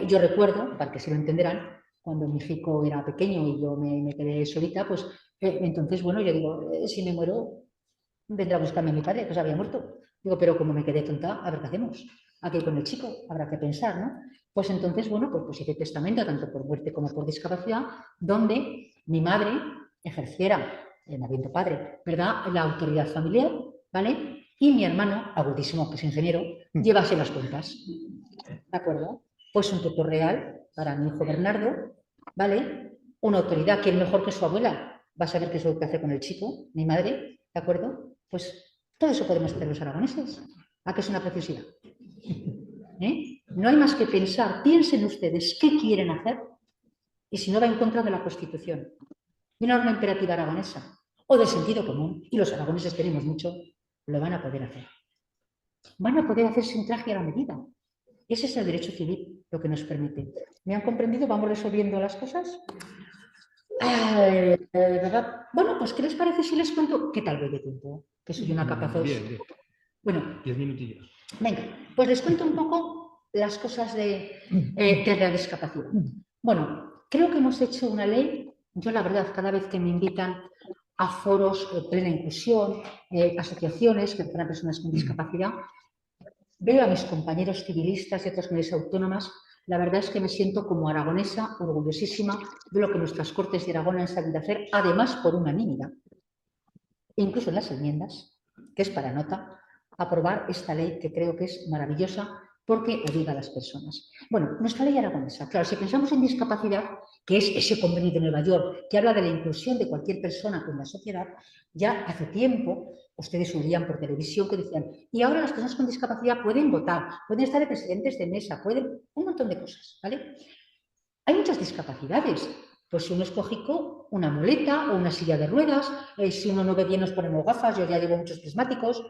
Yo recuerdo, para que se lo entenderán, cuando mi hijo era pequeño y yo me quedé solita, pues entonces, bueno, yo digo, si me muero, vendrá a buscarme mi padre, pues había muerto. Digo, pero como me quedé tonta, a ver qué hacemos. Aquí con el chico, habrá que pensar, ¿no? Pues entonces, bueno, pues hice testamento, tanto por muerte como por discapacidad, donde mi madre ejerciera, en habiendo padre, ¿verdad?, la autoridad familiar, ¿vale? Y mi hermano, agudísimo, que es ingeniero, llevase las cuentas. ¿De acuerdo? Pues un tutor real para mi hijo Bernardo, ¿vale? Una autoridad que es mejor que su abuela va a saber qué es lo que hace con el chico, mi madre, ¿de acuerdo? Pues todo eso podemos hacer los aragoneses. ¿A qué es una preciosidad? No hay más que pensar, piensen ustedes qué quieren hacer y si no va en contra de la Constitución, de una norma imperativa aragonesa o del sentido común, y los aragoneses tenemos mucho, lo van a poder hacer. Van a poder hacer sin traje a la medida. Ese es el derecho civil, lo que nos permite. ¿Me han comprendido? ¿Vamos resolviendo las cosas? ¿Verdad? Bueno, pues ¿qué les parece si les cuento? ¿Qué tal voy de tiempo? Que soy una capazos. Bien. Bueno, 10 minutillos. Venga, pues les cuento un poco las cosas de la discapacidad. Bueno, creo que hemos hecho una ley. Yo, la verdad, cada vez que me invitan a foros de plena inclusión, asociaciones que para personas con discapacidad, veo a mis compañeros civilistas y otras comunidades autónomas. La verdad es que me siento como aragonesa, orgullosísima de lo que nuestras Cortes de Aragón han sabido hacer, además por unanimidad, incluso en las enmiendas, que es para nota, aprobar esta ley que creo que es maravillosa porque ayuda a las personas. Bueno, nuestra ley aragonesa, claro, si pensamos en discapacidad, que es ese convenio de Nueva York que habla de la inclusión de cualquier persona en la sociedad, ya hace tiempo ustedes oían por televisión que decían, y ahora las personas con discapacidad pueden votar, pueden estar de presidentes de mesa, pueden un montón de cosas, ¿vale? Hay muchas discapacidades. Pues si uno es cojico, una muleta o una silla de ruedas, si uno no ve bien nos ponemos gafas, yo ya llevo muchos prismáticos,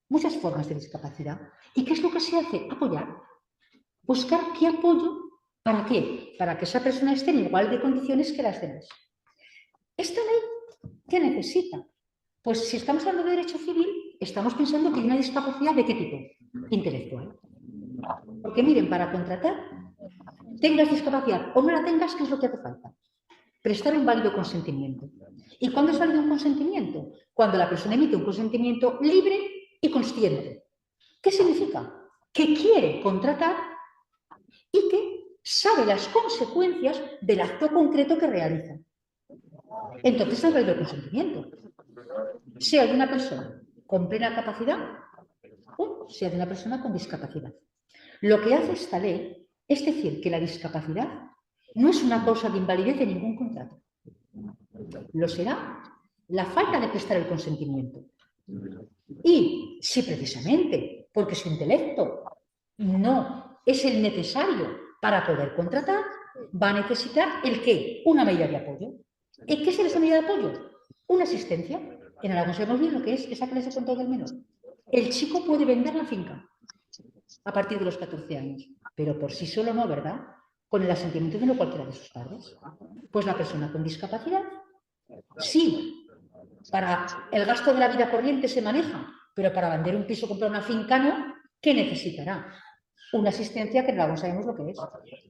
muchas formas de discapacidad. ¿Y qué es lo que se hace? Apoyar. Buscar qué apoyo, ¿para qué? Para que esa persona esté en igual de condiciones que las demás. ¿Esta ley qué necesita? Pues si estamos hablando de derecho civil, estamos pensando que hay una discapacidad ¿de qué tipo? intelectual. Porque miren, para contratar, tengas discapacidad o no la tengas, ¿qué es lo que hace falta? Prestar un válido consentimiento. ¿Y cuándo es válido un consentimiento? Cuando la persona emite un consentimiento libre y consciente. ¿Qué significa? Que quiere contratar y que sabe las consecuencias del acto concreto que realiza. Entonces es válido el consentimiento. Sea de una persona con plena capacidad o sea de una persona con discapacidad. Lo que hace esta ley es decir que la discapacidad no es una causa de invalidez de ningún contrato. Lo será la falta de prestar el consentimiento. Y si precisamente porque su intelecto no es el necesario para poder contratar, va a necesitar el qué, una medida de apoyo. ¿Y qué es esa medida de apoyo? Una asistencia. En Aragón sabemos bien lo que es esa clase de control del menor. El chico puede vender la finca a partir de los 14 años, pero por sí solo no, ¿verdad? Con el asentimiento de no cualquiera de sus padres. Pues la persona con discapacidad, sí, para el gasto de la vida corriente se maneja, pero para vender un piso, comprar una finca, no, ¿qué necesitará? Una asistencia que no sabemos lo que es.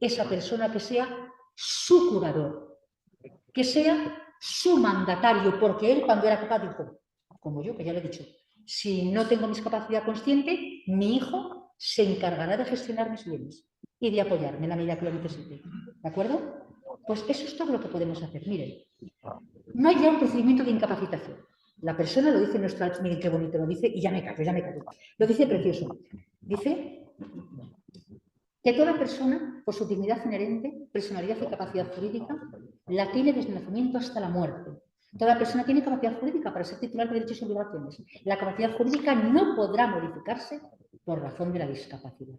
Esa persona que sea su curador, que sea su mandatario, porque él cuando era capaz dijo, como yo, que ya lo he dicho, si no tengo mis capacidad consciente, mi hijo se encargará de gestionar mis bienes y de apoyarme en la medida que lo necesite. ¿De acuerdo? Pues eso es todo lo que podemos hacer. Miren, no hay ya un procedimiento de incapacitación. La persona lo dice en nuestro, miren qué bonito lo dice, y ya me callo, ya me callo. Lo dice precioso. Dice que toda persona, por su dignidad inherente, personalidad y capacidad jurídica, la tiene desde el nacimiento hasta la muerte. Toda persona tiene capacidad jurídica para ser titular de derechos y obligaciones. La capacidad jurídica no podrá modificarse por razón de la discapacidad.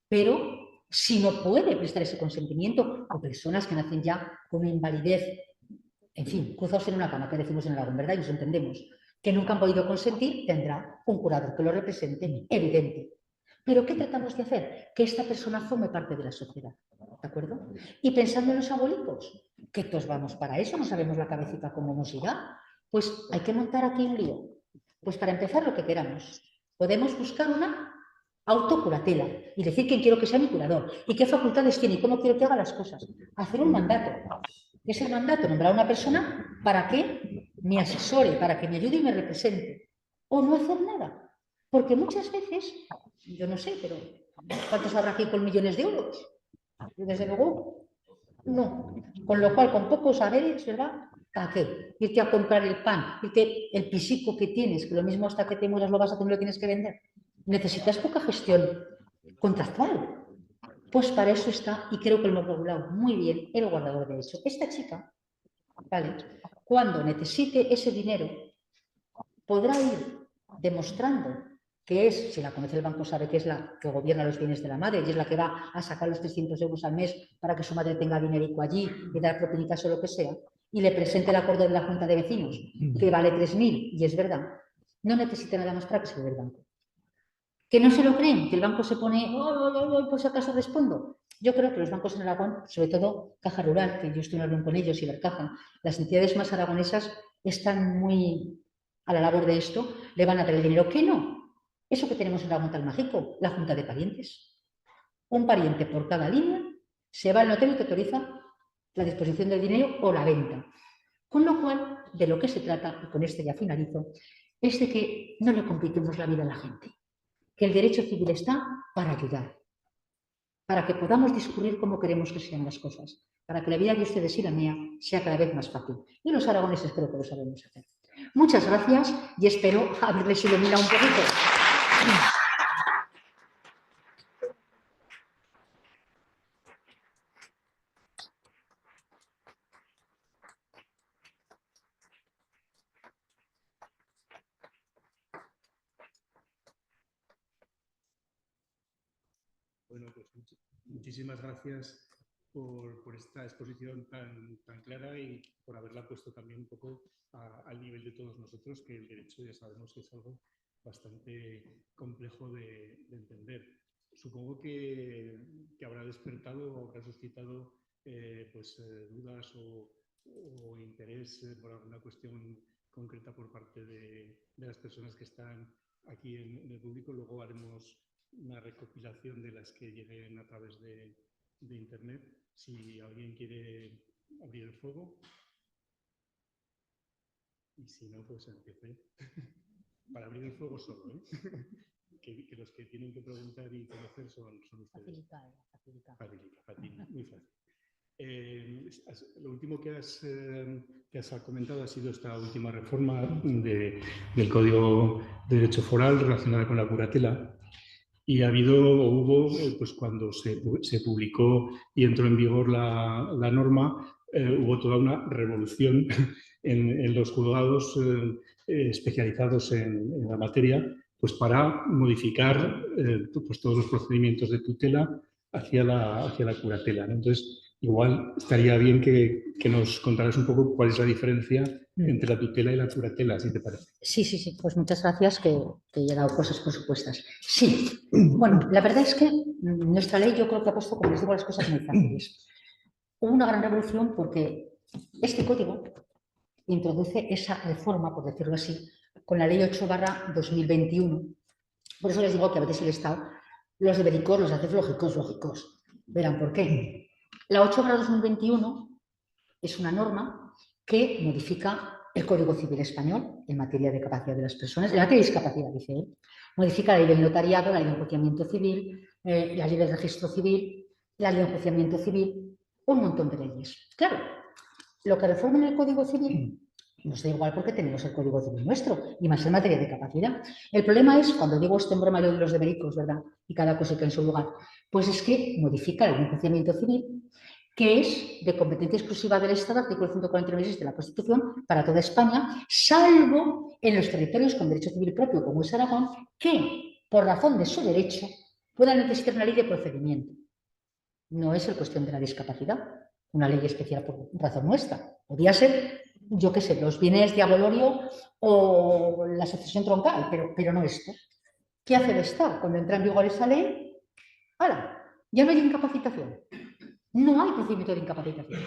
Pero si no puede prestar ese consentimiento, o personas que nacen ya con una invalidez, en fin, cruzados en una cama, que decimos en Aragón, ¿verdad? Y nos entendemos, que nunca han podido consentir, tendrá un curador que lo represente, evidente. Pero ¿qué tratamos de hacer? Que esta persona forme parte de la sociedad, ¿de acuerdo? Y pensando en los abuelitos, que todos vamos para eso, no sabemos la cabecita cómo nos irá, pues hay que montar aquí un lío. Pues para empezar lo que queramos. Podemos buscar una autocuratela y decir quién quiero que sea mi curador y qué facultades tiene y cómo quiero que haga las cosas. Hacer un mandato. ¿Qué es el mandato? Nombrar a una persona para que me asesore, para que me ayude y me represente. O no hacer nada. Porque muchas veces, yo no sé, pero ¿cuántos habrá aquí con millones de euros? Desde luego, no. Con lo cual, con pocos saberes, ¿verdad? ¿Para qué? Irte a comprar el pan, irte el pisico que tienes, que lo mismo hasta que te mueras lo vas a tener, lo tienes que vender. Necesitas poca gestión contractual. Pues para eso está, y creo que lo hemos regulado muy bien, el guardador de hecho. Esta chica, ¿vale? Cuando necesite ese dinero, podrá ir demostrando que es, si la conoce el banco sabe que es la que gobierna los bienes de la madre y es la que va a sacar los 300 euros al mes para que su madre tenga dinerico allí y dar propinitas o lo que sea, y le presente el acuerdo de la Junta de Vecinos, que vale 3.000, y es verdad, no necesita nada más para que se lo dé el banco. ¿Que no se lo creen? ¿Que el banco se pone, pues acaso respondo? Yo creo que los bancos en Aragón, sobre todo Caja Rural, que yo estoy en reunión con ellos, y Ibercaja, las entidades más aragonesas están muy a la labor de esto, le van a dar el dinero. ¿Qué no? Eso que tenemos en Aragón tan mágico, la Junta de Parientes. Un pariente por cada línea, se va al notario y te autoriza la disposición del dinero o la venta. Con lo cual, de lo que se trata, y con esto ya finalizo, es de que no le compliquemos la vida a la gente. Que el derecho civil está para ayudar, para que podamos discurrir cómo queremos que sean las cosas, para que la vida de ustedes y la mía sea cada vez más fácil. Y los aragoneses creo que lo sabemos hacer. Muchas gracias y espero haberles iluminado un poquito. Bueno, pues muchísimas gracias por esta exposición tan clara y por haberla puesto también un poco al nivel de todos nosotros, que el derecho ya sabemos que es algo bastante complejo de entender. Supongo que habrá despertado o habrá suscitado dudas o interés por alguna cuestión concreta por parte de las personas que están aquí en el público. Luego haremos una recopilación de las que lleguen a través de Internet. Si alguien quiere abrir el fuego. Y si no, pues empiece. Para abrir el fuego solo, ¿eh? que los que tienen que preguntar y conocer son ustedes. Facilita, muy fácil. Lo último que has comentado ha sido esta última reforma del Código de Derecho Foral relacionada con la curatela. Y hubo, pues cuando se publicó y entró en vigor la norma, hubo toda una revolución en los juzgados especializados en la materia, pues para modificar pues todos los procedimientos de tutela hacia la curatela, ¿no? Entonces, igual estaría bien que nos contaras un poco cuál es la diferencia entre la tutela y la curatela, si te parece. Sí, pues muchas gracias, que ya he dado cosas por supuestas. Sí, bueno, la verdad es que nuestra ley yo creo que ha puesto, como les digo, las cosas muy fáciles. Hubo una gran revolución porque este código introduce esa reforma, por decirlo así, con la ley 8/2021. Por eso les digo que a veces el Estado, los debericos los hace lógicos. Verán por qué. La 8/2021 es una norma que modifica el Código Civil Español en materia de capacidad de las personas, en materia de discapacidad, dice él. Modifica la ley del notariado, la ley de enjuiciamiento civil, la ley del registro civil, la ley de enjuiciamiento civil, un montón de leyes. Claro, lo que reforma en el Código Civil nos da igual porque tenemos el Código Civil nuestro, y más en materia de capacidad. El problema es, cuando digo esto en broma yo de los debericos, ¿verdad? Y cada cosa en su lugar, pues es que modifica la ley de enjuiciamiento civil, que es de competencia exclusiva del Estado, artículo 149 de la Constitución, para toda España, salvo en los territorios con derecho civil propio, como es Aragón, que, por razón de su derecho, puedan necesitar una ley de procedimiento. No es el cuestión de la discapacidad, una ley especial por razón nuestra. Podría ser, yo qué sé, los bienes de abolorio o la sucesión troncal, pero no esto. ¿Qué hace el Estado? Cuando entra en vigor esa ley, ¡hala! Ya no hay incapacitación. No hay procedimiento de incapacitación.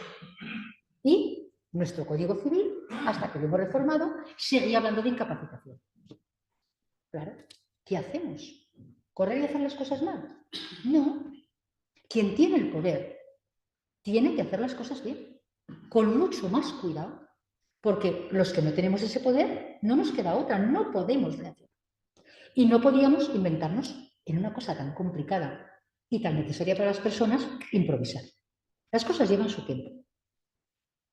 Y nuestro Código Civil, hasta que lo hemos reformado, seguía hablando de incapacitación. Claro, ¿qué hacemos? ¿Correr y hacer las cosas mal? No. Quien tiene el poder tiene que hacer las cosas bien, con mucho más cuidado, porque los que no tenemos ese poder no nos queda otra, no podemos hacer. Y no podíamos inventarnos en una cosa tan complicada y tan necesaria para las personas, improvisar. Las cosas llevan su tiempo.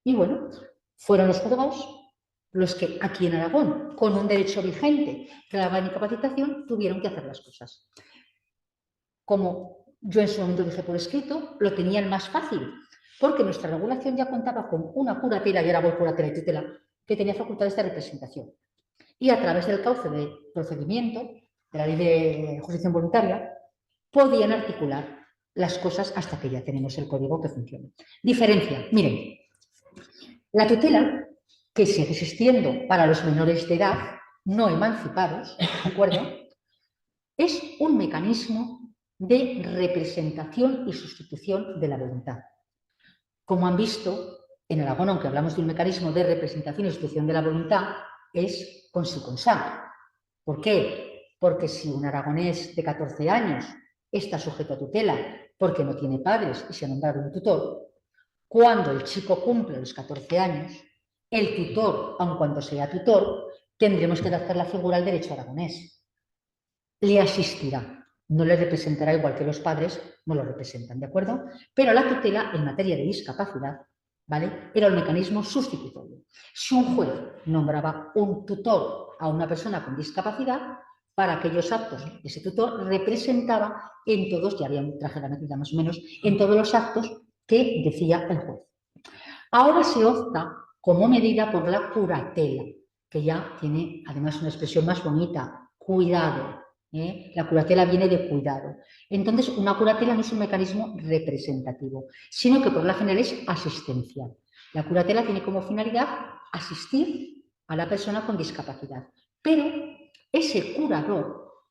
Y bueno, fueron los juzgados los que aquí en Aragón, con un derecho vigente que daba incapacitación, tuvieron que hacer las cosas. Como yo en su momento dije por escrito, lo tenían más fácil, porque nuestra regulación ya contaba con una curatela, y ahora voy curatela y tutela, que tenía facultades de representación. Y a través del cauce de procedimiento, de la ley de jurisdicción voluntaria, podían articular las cosas hasta que ya tenemos el código que funcione. Diferencia, miren, la tutela, que sigue existiendo para los menores de edad no emancipados, ¿de acuerdo? Es un mecanismo de representación y sustitución de la voluntad. Como han visto, en Aragón, aunque hablamos de un mecanismo de representación y sustitución de la voluntad, es con sí con sa. ¿Por qué? Porque si un aragonés de 14 años está sujeto a tutela porque no tiene padres y se ha nombrado un tutor, cuando el chico cumple los 14 años, el tutor, aun cuando sea tutor, tendremos que adaptar la figura al derecho aragonés. Le asistirá, no le representará igual que los padres no lo representan, ¿de acuerdo? Pero la tutela en materia de discapacidad, ¿vale?, era un mecanismo sustitutorio. Si un juez nombraba un tutor a una persona con discapacidad, para aquellos actos ese tutor representaba en todos, ya había un traje de la medida más o menos, en todos los actos que decía el juez. Ahora se opta como medida por la curatela, que ya tiene además una expresión más bonita, cuidado. La curatela viene de cuidado. Entonces, una curatela no es un mecanismo representativo, sino que por lo general es asistencial. La curatela tiene como finalidad asistir a la persona con discapacidad, pero ese curador,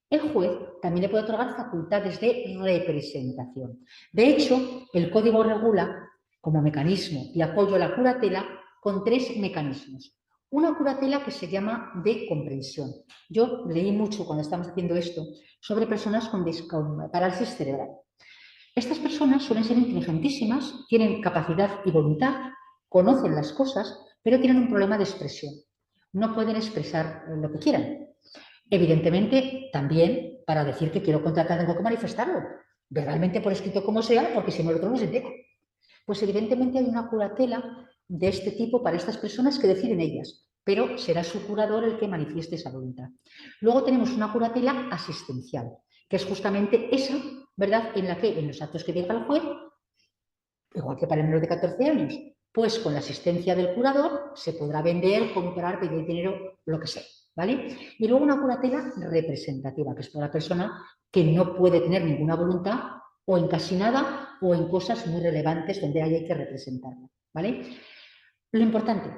el juez, también le puede otorgar facultades de representación. De hecho, el Código regula como mecanismo de apoyo a la curatela con 3 mecanismos. una curatela que se llama de comprensión. Yo leí mucho cuando estamos haciendo esto sobre personas con parálisis cerebral. Estas personas suelen ser inteligentísimas, tienen capacidad y voluntad, conocen las cosas, pero tienen un problema de expresión. No pueden expresar lo que quieran. Evidentemente, también para decir que quiero contratar tengo que manifestarlo, verbalmente por escrito como sea, porque si no el otro no se entera. Pues evidentemente hay una curatela de este tipo para estas personas que deciden ellas, pero será su curador el que manifieste esa voluntad. Luego tenemos una curatela asistencial, que es justamente esa, ¿verdad?, en la que en los actos que diga el juez, igual que para el menor de 14 años, pues con la asistencia del curador se podrá vender, comprar, pedir dinero, lo que sea, ¿vale? Y luego una curatela representativa, que es para la persona que no puede tener ninguna voluntad o en casi nada o en cosas muy relevantes donde hay que representarla, ¿vale? Lo importante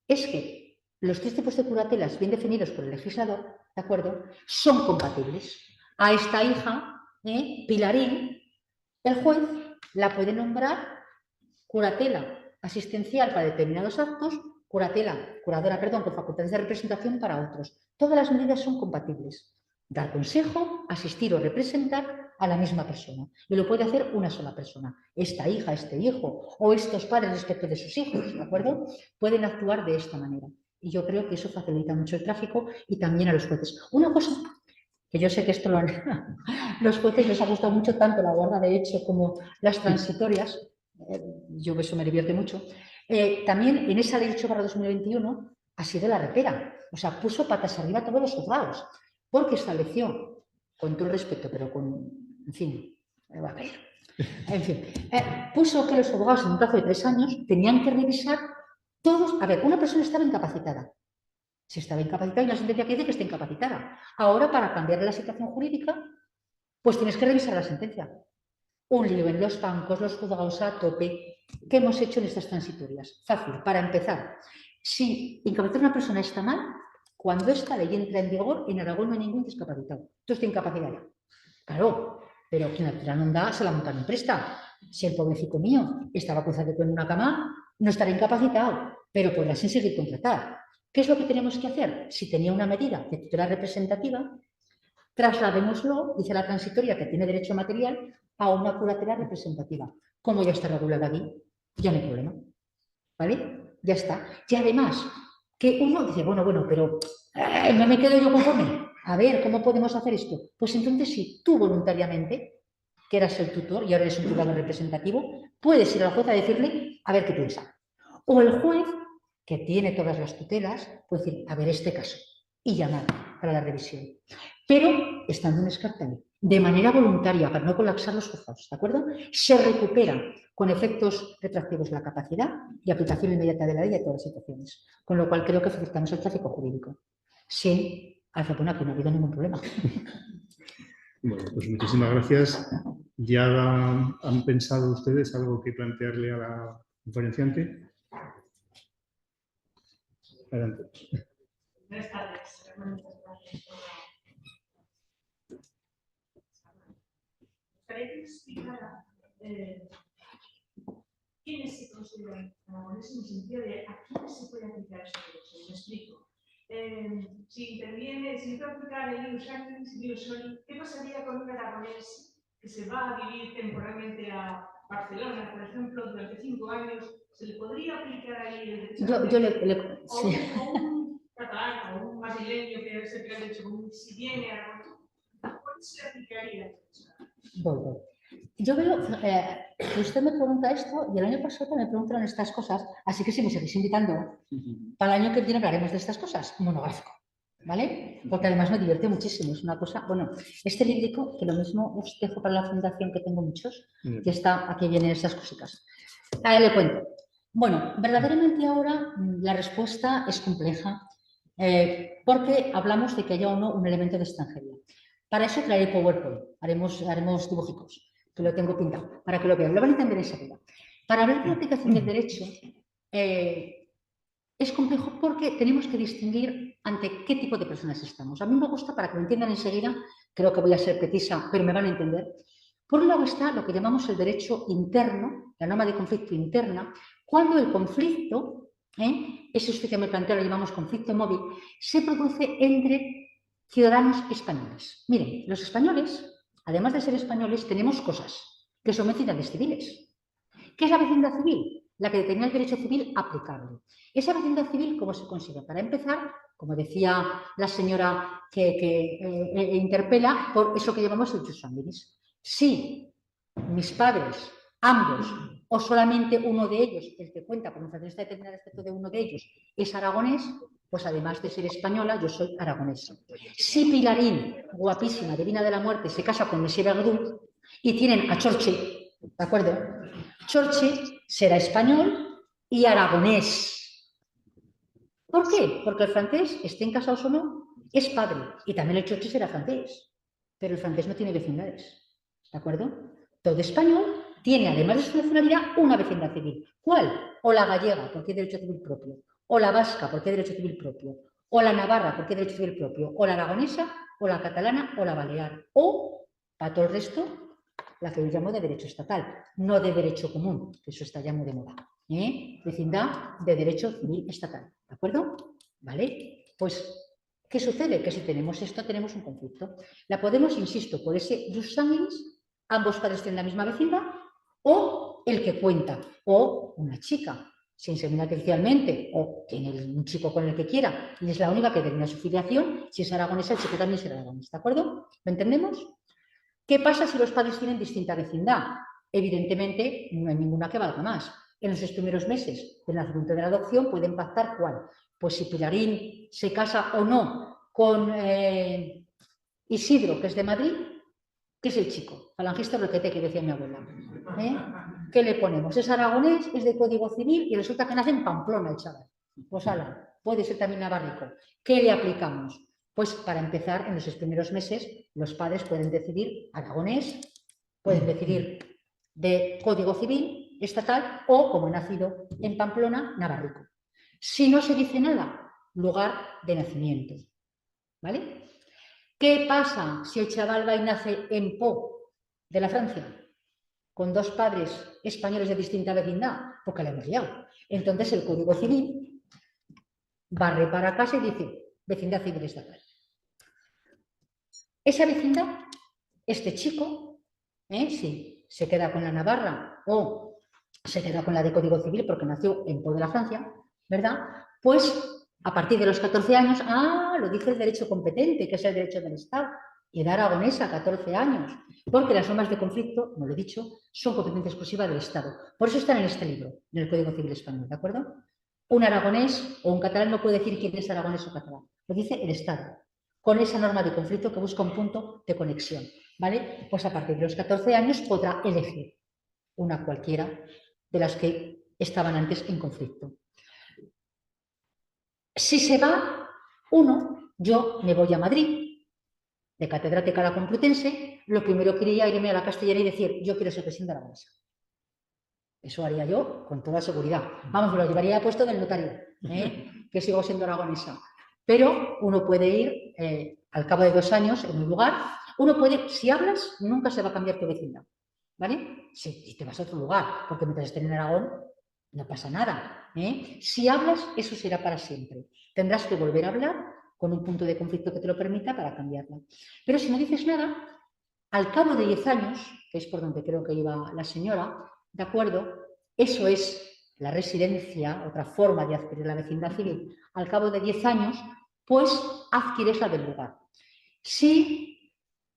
es que los 3 tipos de curatelas bien definidos por el legislador, ¿de acuerdo?, son compatibles. A esta hija, Pilarín, el juez la puede nombrar curatela asistencial para determinados actos, curadora, con facultades de representación para otros. Todas las medidas son compatibles. Dar consejo, asistir o representar a la misma persona. Y lo puede hacer una sola persona. Esta hija, este hijo o estos padres respecto de sus hijos, ¿de acuerdo? Pueden actuar de esta manera. Y yo creo que eso facilita mucho el tráfico y también a los jueces. Una cosa que yo sé que esto lo han... los jueces les ha gustado mucho tanto la guarda de hecho como las transitorias, yo eso me divierte mucho, también en esa ley 8/2021 ha sido la repera, o sea, puso patas arriba a todos los juzgados, porque estableció, con todo el respeto, pero con, en fin, a ver, en fin, puso que los juzgados en un plazo de 3 años tenían que revisar todos, a ver, una persona estaba incapacitada, si estaba incapacitada y la sentencia que dice que está incapacitada. Ahora, para cambiar la situación jurídica, pues tienes que revisar la sentencia. Un lío en los bancos, los juzgados a tope. ¿Qué hemos hecho en estas transitorias? Fácil, para empezar. Si incapacitar a una persona está mal, cuando esta ley entra en vigor, en Aragón no hay ningún discapacitado. Tú estás incapacidad ya. Claro, pero quien la tira no da, se la monta no presta. Si el pobrecito mío estaba cruzado con una cama, no estará incapacitado, pero podrá sin seguir contratar. ¿Qué es lo que tenemos que hacer? Si tenía una medida de tutela representativa, trasladémoslo, dice la transitoria que tiene derecho material, a una curatela representativa. Como ya está regulada aquí, ya no hay problema. ¿Vale? Ya está. Y además, que uno dice, bueno, pero no me quedo yo conforme. A ver, ¿cómo podemos hacer esto? Pues entonces, si tú voluntariamente, que eras el tutor y ahora eres un juzgado representativo, puedes ir al juez a decirle, a ver qué piensa. O el juez, que tiene todas las tutelas, puede decir, a ver este caso, y llamar para la revisión. Pero estando un escartado, de manera voluntaria, para no colapsar los juzgados, ¿de acuerdo? Se recupera con efectos retroactivos la capacidad y aplicación inmediata de la ley a todas las situaciones. Con lo cual creo que facilitamos el tráfico jurídico. Sin, hace poner que no ha habido ningún problema. Bueno, pues muchísimas gracias. ¿Ya han pensado ustedes algo que plantearle a la conferenciante? Adelante. Buenas tardes. Me gustaría que me explicara quiénes se consideran aragoneses en el sentido de a quiénes se puede aplicar este derecho. Me explico. Si interviene, si se puede aplicar el ius actis, el ius soli, ¿qué pasaría con un aragonés que se va a vivir temporalmente a Barcelona, por ejemplo, durante 5 años? ¿Se le podría aplicar ahí el derecho? O un catalán o un brasileño que se ha dicho, si viene a Aragón, ¿cuál se le aplicaría? Voy. Yo veo que usted me pregunta esto y el año pasado me preguntaron estas cosas, así que si me seguís invitando, para el año que viene hablaremos de estas cosas, monográfico, ¿vale? Porque además me divierte muchísimo, es una cosa, bueno, este líbrico, que lo mismo os dejo para la fundación, que tengo muchos, que está, aquí vienen esas cositas. A ver, le cuento. Bueno, verdaderamente ahora la respuesta es compleja, porque hablamos de que haya o no un elemento de extranjería. Para eso traeré PowerPoint, haremos dibujicos, que lo tengo pintado, para que lo vean. Lo van a entender enseguida. Para hablar de la aplicación del derecho, es complejo porque tenemos que distinguir ante qué tipo de personas estamos. A mí me gusta, para que lo entiendan enseguida, creo que voy a ser precisa, pero me van a entender. Por un lado está lo que llamamos el derecho interno, la norma de conflicto interna, cuando el conflicto ese usted que me plantea, lo llamamos conflicto móvil, se produce entre ciudadanos españoles. Miren, los españoles, además de ser españoles, tenemos cosas que son vecindades civiles. ¿Qué es la vecindad civil? La que determina el derecho civil aplicable. Esa vecindad civil, ¿cómo se consigue? Para empezar, como decía la señora que interpela, por eso que llamamos el jus sanguinis. Si mis padres, ambos, o solamente uno de ellos, el que cuenta por información determinada respecto de uno de ellos, es aragonés, pues además de ser española, yo soy aragonesa. Si Pilarín, guapísima, divina de la muerte, se casa con Monsieur Verdú y tienen a Chorche, ¿de acuerdo? Chorche será español y aragonés. ¿Por qué? Porque el francés, estén casados o no, es padre. Y también el Chorche será francés. Pero el francés no tiene vecindades. ¿De acuerdo? Todo español tiene, además de su nacionalidad, una vecindad civil. ¿Cuál? O la gallega, porque hay derecho civil propio. O la vasca, porque hay derecho civil propio. O la navarra, porque hay derecho civil propio. O la aragonesa, o la catalana, o la balear. O, para todo el resto, la que yo llamo de derecho estatal, no de derecho común, que eso está ya muy de moda. Vecindad de derecho civil estatal. ¿De acuerdo? ¿Vale? Pues, ¿qué sucede? Que si tenemos esto, tenemos un conflicto. La podemos, insisto, por ese jus sanguinis, ambos padres tienen la misma vecindad, o el que cuenta, o una chica, se insemina artificialmente, o tiene un chico con el que quiera, y es la única que termina su filiación, si es aragonesa, el chico también será aragonés. ¿De acuerdo? ¿Lo entendemos? ¿Qué pasa si los padres tienen distinta vecindad? Evidentemente, no hay ninguna que valga más. En los primeros meses del nacimiento de la adopción pueden pactar cuál. Pues si Pilarín se casa o no con Isidro, que es de Madrid, ¿qué es el chico? Falangista requete, que decía mi abuela. ¿Qué le ponemos? Es aragonés, es de Código Civil y resulta que nace en Pamplona el chaval. Pues ala, puede ser también navarrico. ¿Qué le aplicamos? Pues para empezar, en los primeros meses, los padres pueden decidir aragonés, pueden decidir de Código Civil estatal o, como he nacido en Pamplona, navarrico. Si no se dice nada, lugar de nacimiento. ¿Vale? ¿Qué pasa si el chaval va y nace en Po, de la Francia, con dos padres españoles de distinta vecindad? Porque le hemos liado. Entonces el Código Civil barre para casa y dice vecindad civil estatal. Esa vecindad, este chico, si se queda con la navarra o se queda con la de Código Civil porque nació en Po de la Francia, ¿verdad? Pues a partir de los 14 años, lo dice el derecho competente, que es el derecho del Estado, y de aragonesa, 14 años, porque las normas de conflicto, no lo he dicho, son competencia exclusiva del Estado. Por eso están en este libro, en el Código Civil Español, ¿de acuerdo? Un aragonés o un catalán no puede decir quién es aragonés o catalán, lo dice el Estado, con esa norma de conflicto que busca un punto de conexión, ¿vale? Pues a partir de los 14 años podrá elegir una cualquiera de las que estaban antes en conflicto. Si se va uno, yo me voy a Madrid, de catedrática a la Complutense, lo primero que iría irme a la Castellana y decir, yo quiero ser presidente de aragonesa. Eso haría yo con toda seguridad. Vamos, me lo llevaría puesto del notario, que sigo siendo aragonesa. Pero uno puede ir, al cabo de 2 años, en un lugar, uno puede, si hablas, nunca se va a cambiar tu vecindad, ¿vale? Si te vas a otro lugar, porque mientras estés en Aragón, no pasa nada. Si hablas, eso será para siempre. Tendrás que volver a hablar con un punto de conflicto que te lo permita para cambiarla. Pero si no dices nada, al cabo de 10 años, que es por donde creo que iba la señora, ¿de acuerdo? Eso es la residencia, otra forma de adquirir la vecindad civil. Al cabo de 10 años, pues adquieres la del lugar. Si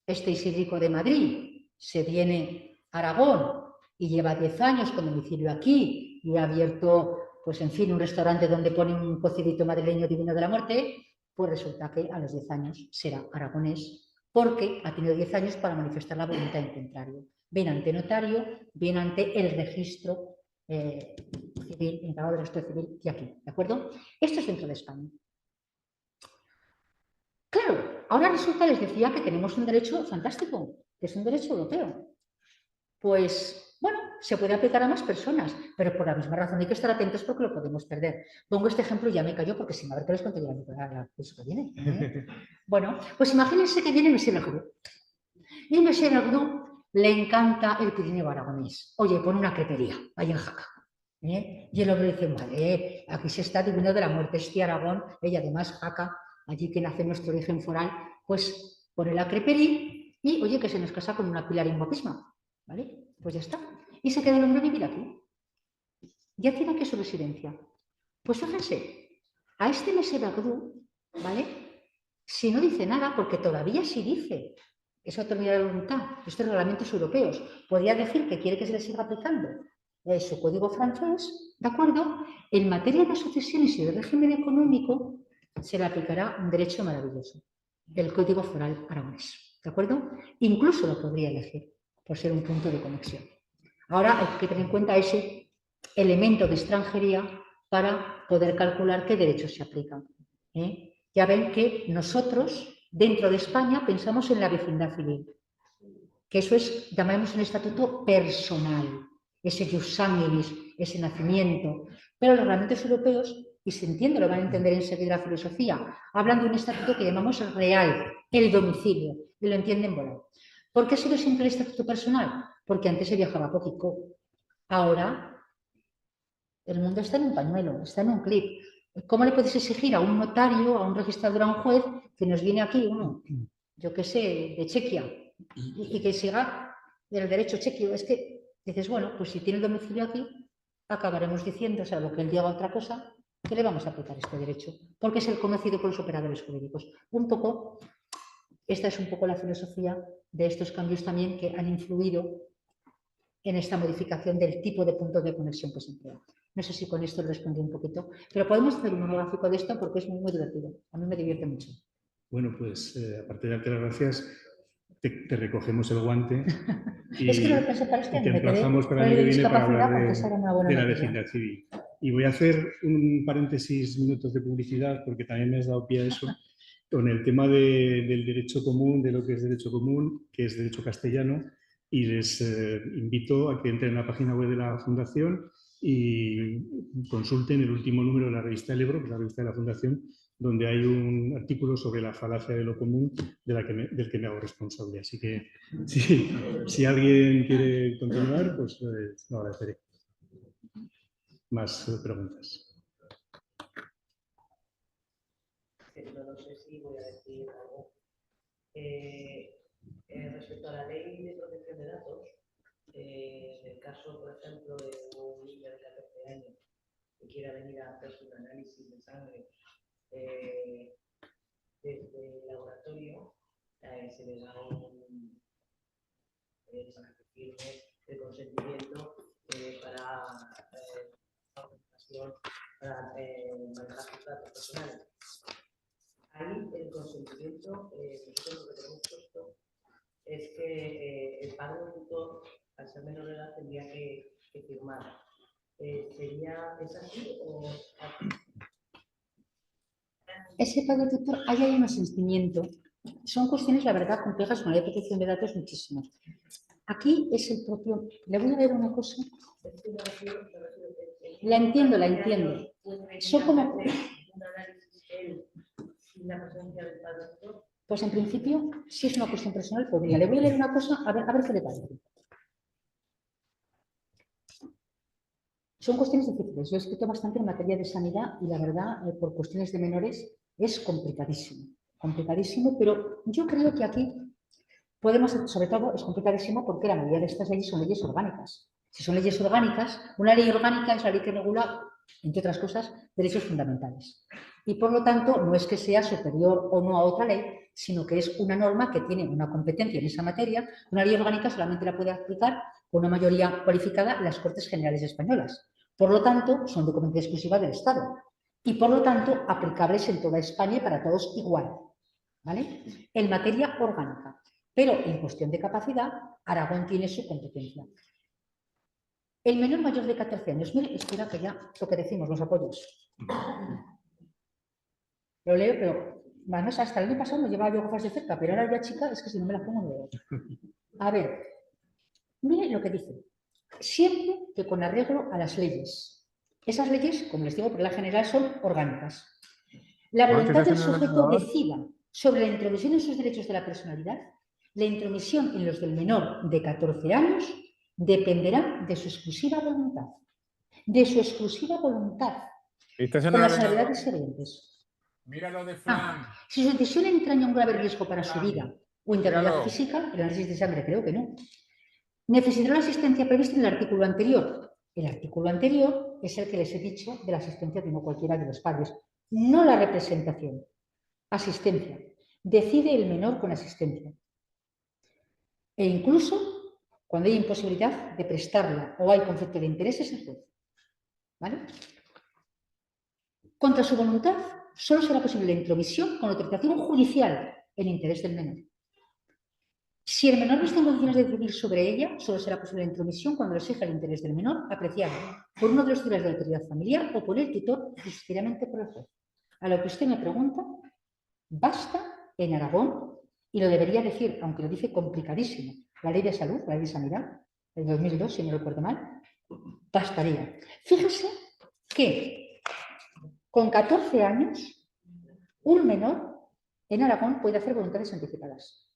este Isidrico de Madrid se viene a Aragón y lleva 10 años con domicilio aquí y ha abierto, pues en fin, un restaurante donde pone un cocidito madrileño divino de la muerte, pues resulta que a los 10 años será aragonés porque ha tenido 10 años para manifestar la voluntad en contrario. Bien ante notario, bien ante el registro civil, encargado del registro civil de aquí, ¿de acuerdo? Esto es dentro de España. Claro, ahora resulta, les decía, que tenemos un derecho fantástico, que es un derecho europeo. Pues, bueno, se puede aplicar a más personas, pero por la misma razón hay que estar atentos porque lo podemos perder. Pongo este ejemplo y ya me callo porque si no, a ver qué les cuento yo la eso que viene. Bueno, pues imagínense que viene Monsieur Verdú. Y Monsieur Verdú le encanta el Pirineo aragonés. Oye, pon una crepería, ahí en Jaca. Y el hombre dice, vale, aquí se está divino de la muerte, este Aragón, y además Jaca, allí que nace nuestro origen foral, pues pone la creperí y oye, que se nos casa con una pilar guapisma, ¿vale? Pues ya está. Y se queda el hombre a vivir aquí. Ya tiene aquí su residencia. Pues fíjense, a este Mesé Bagdú, ¿vale? Si no dice nada, porque todavía sí dice, es autonomía de voluntad, estos reglamentos europeos, podría decir que quiere que se le siga aplicando su código francés, ¿de acuerdo? En materia de sucesiones y de régimen económico se le aplicará un derecho maravilloso, el código foral aragonés, ¿de acuerdo? Incluso lo podría elegir, por ser un punto de conexión. Ahora hay que tener en cuenta ese elemento de extranjería para poder calcular qué derechos se aplican. Ya ven que nosotros, dentro de España, pensamos en la vecindad civil, que eso es, llamamos un estatuto personal, ese jus sanguinis, ese nacimiento. Pero los reglamentos europeos, y se entiende, lo van a entender enseguida la filosofía, hablan de un estatuto que llamamos real, el domicilio, y lo entienden volado. ¿Por qué ha sido siempre el estatuto personal? Porque antes se viajaba poquito. Ahora el mundo está en un pañuelo, está en un clic. ¿Cómo le puedes exigir a un notario, a un registrador, a un juez, que nos viene aquí uno, yo qué sé, de Chequia, y que siga del derecho chequio? Es que dices, bueno, pues si tiene el domicilio aquí, acabaremos diciendo, salvo que él diga otra cosa, que le vamos a aplicar este derecho, porque es el conocido por los operadores jurídicos. Esta es un poco la filosofía de estos cambios también que han influido en esta modificación del tipo de punto de conexión que se emplea. No sé si con esto respondí un poquito, pero podemos hacer un monográfico de esto porque es muy, muy divertido. A mí me divierte mucho. Bueno, pues aparte de darte las gracias, te recogemos el guante y, es que no lo pensé para este y te año, me quedé emplazamos para con el el año de que viene para discapacidad hablar porque esa era una buena de la noticia. vecindad civil. Y voy a hacer un paréntesis, minutos de publicidad, porque también me has dado pie a eso, con el tema del derecho común, de lo que es derecho común, que es derecho castellano, y les invito a que entren en la página web de la Fundación y consulten el último número de la revista El Ebro, que es la revista de la Fundación, donde hay un artículo sobre la falacia de lo común del que me hago responsable. Así que si alguien quiere continuar, pues lo agradeceré. Más preguntas. No sé si voy a decir algo. Respecto a la ley de protección de datos, en el caso, por ejemplo, de un niño de 14 años que quiera venir a hacerse un análisis de sangre desde el laboratorio, se le da para que firme el consentimiento para manejar sus datos personales. Ahí el consentimiento, nosotros lo que tenemos puesto es que el padre o tutor, al ser menor de edad, tendría que firmar. ¿Es así o...? Ese padre tutor, ahí hay un consentimiento. Son cuestiones, la verdad, complejas con la ley de protección de datos muchísimas. Aquí es el propio... Le voy a leer una cosa. La entiendo. Son como... Pues en principio, si es una cuestión personal, podría. Le voy a leer una cosa, a ver qué le parece. Son cuestiones difíciles. Yo he escrito bastante en materia de sanidad y la verdad, por cuestiones de menores, es complicadísimo. Complicadísimo, pero yo creo que aquí podemos, sobre todo, es complicadísimo porque la mayoría de estas leyes son leyes orgánicas. Si son leyes orgánicas, una ley orgánica es la ley que regula, entre otras cosas, derechos fundamentales. Y por lo tanto, no es que sea superior o no a otra ley, sino que es una norma que tiene una competencia en esa materia. Una ley orgánica solamente la puede aplicar con una mayoría cualificada las Cortes Generales Españolas. Por lo tanto, son de competencia exclusiva del Estado y, por lo tanto, aplicables en toda España y para todos igual, ¿vale? En materia orgánica. Pero en cuestión de capacidad, Aragón tiene su competencia. El menor mayor de 14 años, mire, espera que ya lo que decimos, los apoyos. Lo leo, pero además hasta el año pasado me llevaba yo gafas de cerca, pero ahora ya chica, es que si no me las pongo no veo. A ver, mire lo que dice. Siempre que con arreglo a las leyes. Esas leyes, como les digo, por la general son orgánicas. La voluntad del sujeto decida sobre la intromisión en sus derechos de la personalidad, la intromisión en los del menor de 14 años dependerá de su exclusiva voluntad. de su exclusiva voluntad, Esta es con una las ordenadora. salvedades siguientes. Míralo de Fran. Si su decisión entraña un grave riesgo para su vida o integridad Míralo. física, el análisis de sangre creo que no, necesitará la asistencia prevista en el artículo anterior. El artículo anterior es el que les he dicho de la asistencia de no cualquiera de los padres, no la representación. Asistencia. Decide el menor con asistencia. E incluso cuando hay imposibilidad de prestarla o hay conflicto de intereses, el juez. ¿Vale? Contra su voluntad, solo será posible la intromisión con autorización judicial en interés del menor. Si el menor no está en condiciones de decidir sobre ella, solo será posible la intromisión cuando lo exija el interés del menor, apreciado por uno de los titulares de la autoridad familiar o por el tutor, justamente por el juez. A lo que usted me pregunta, basta en Aragón, y lo debería decir, aunque lo dice complicadísimo, la ley de salud, la ley de sanidad, del 2002, si no recuerdo mal, bastaría. Fíjese que con 14 años, un menor en Aragón puede hacer voluntades anticipadas.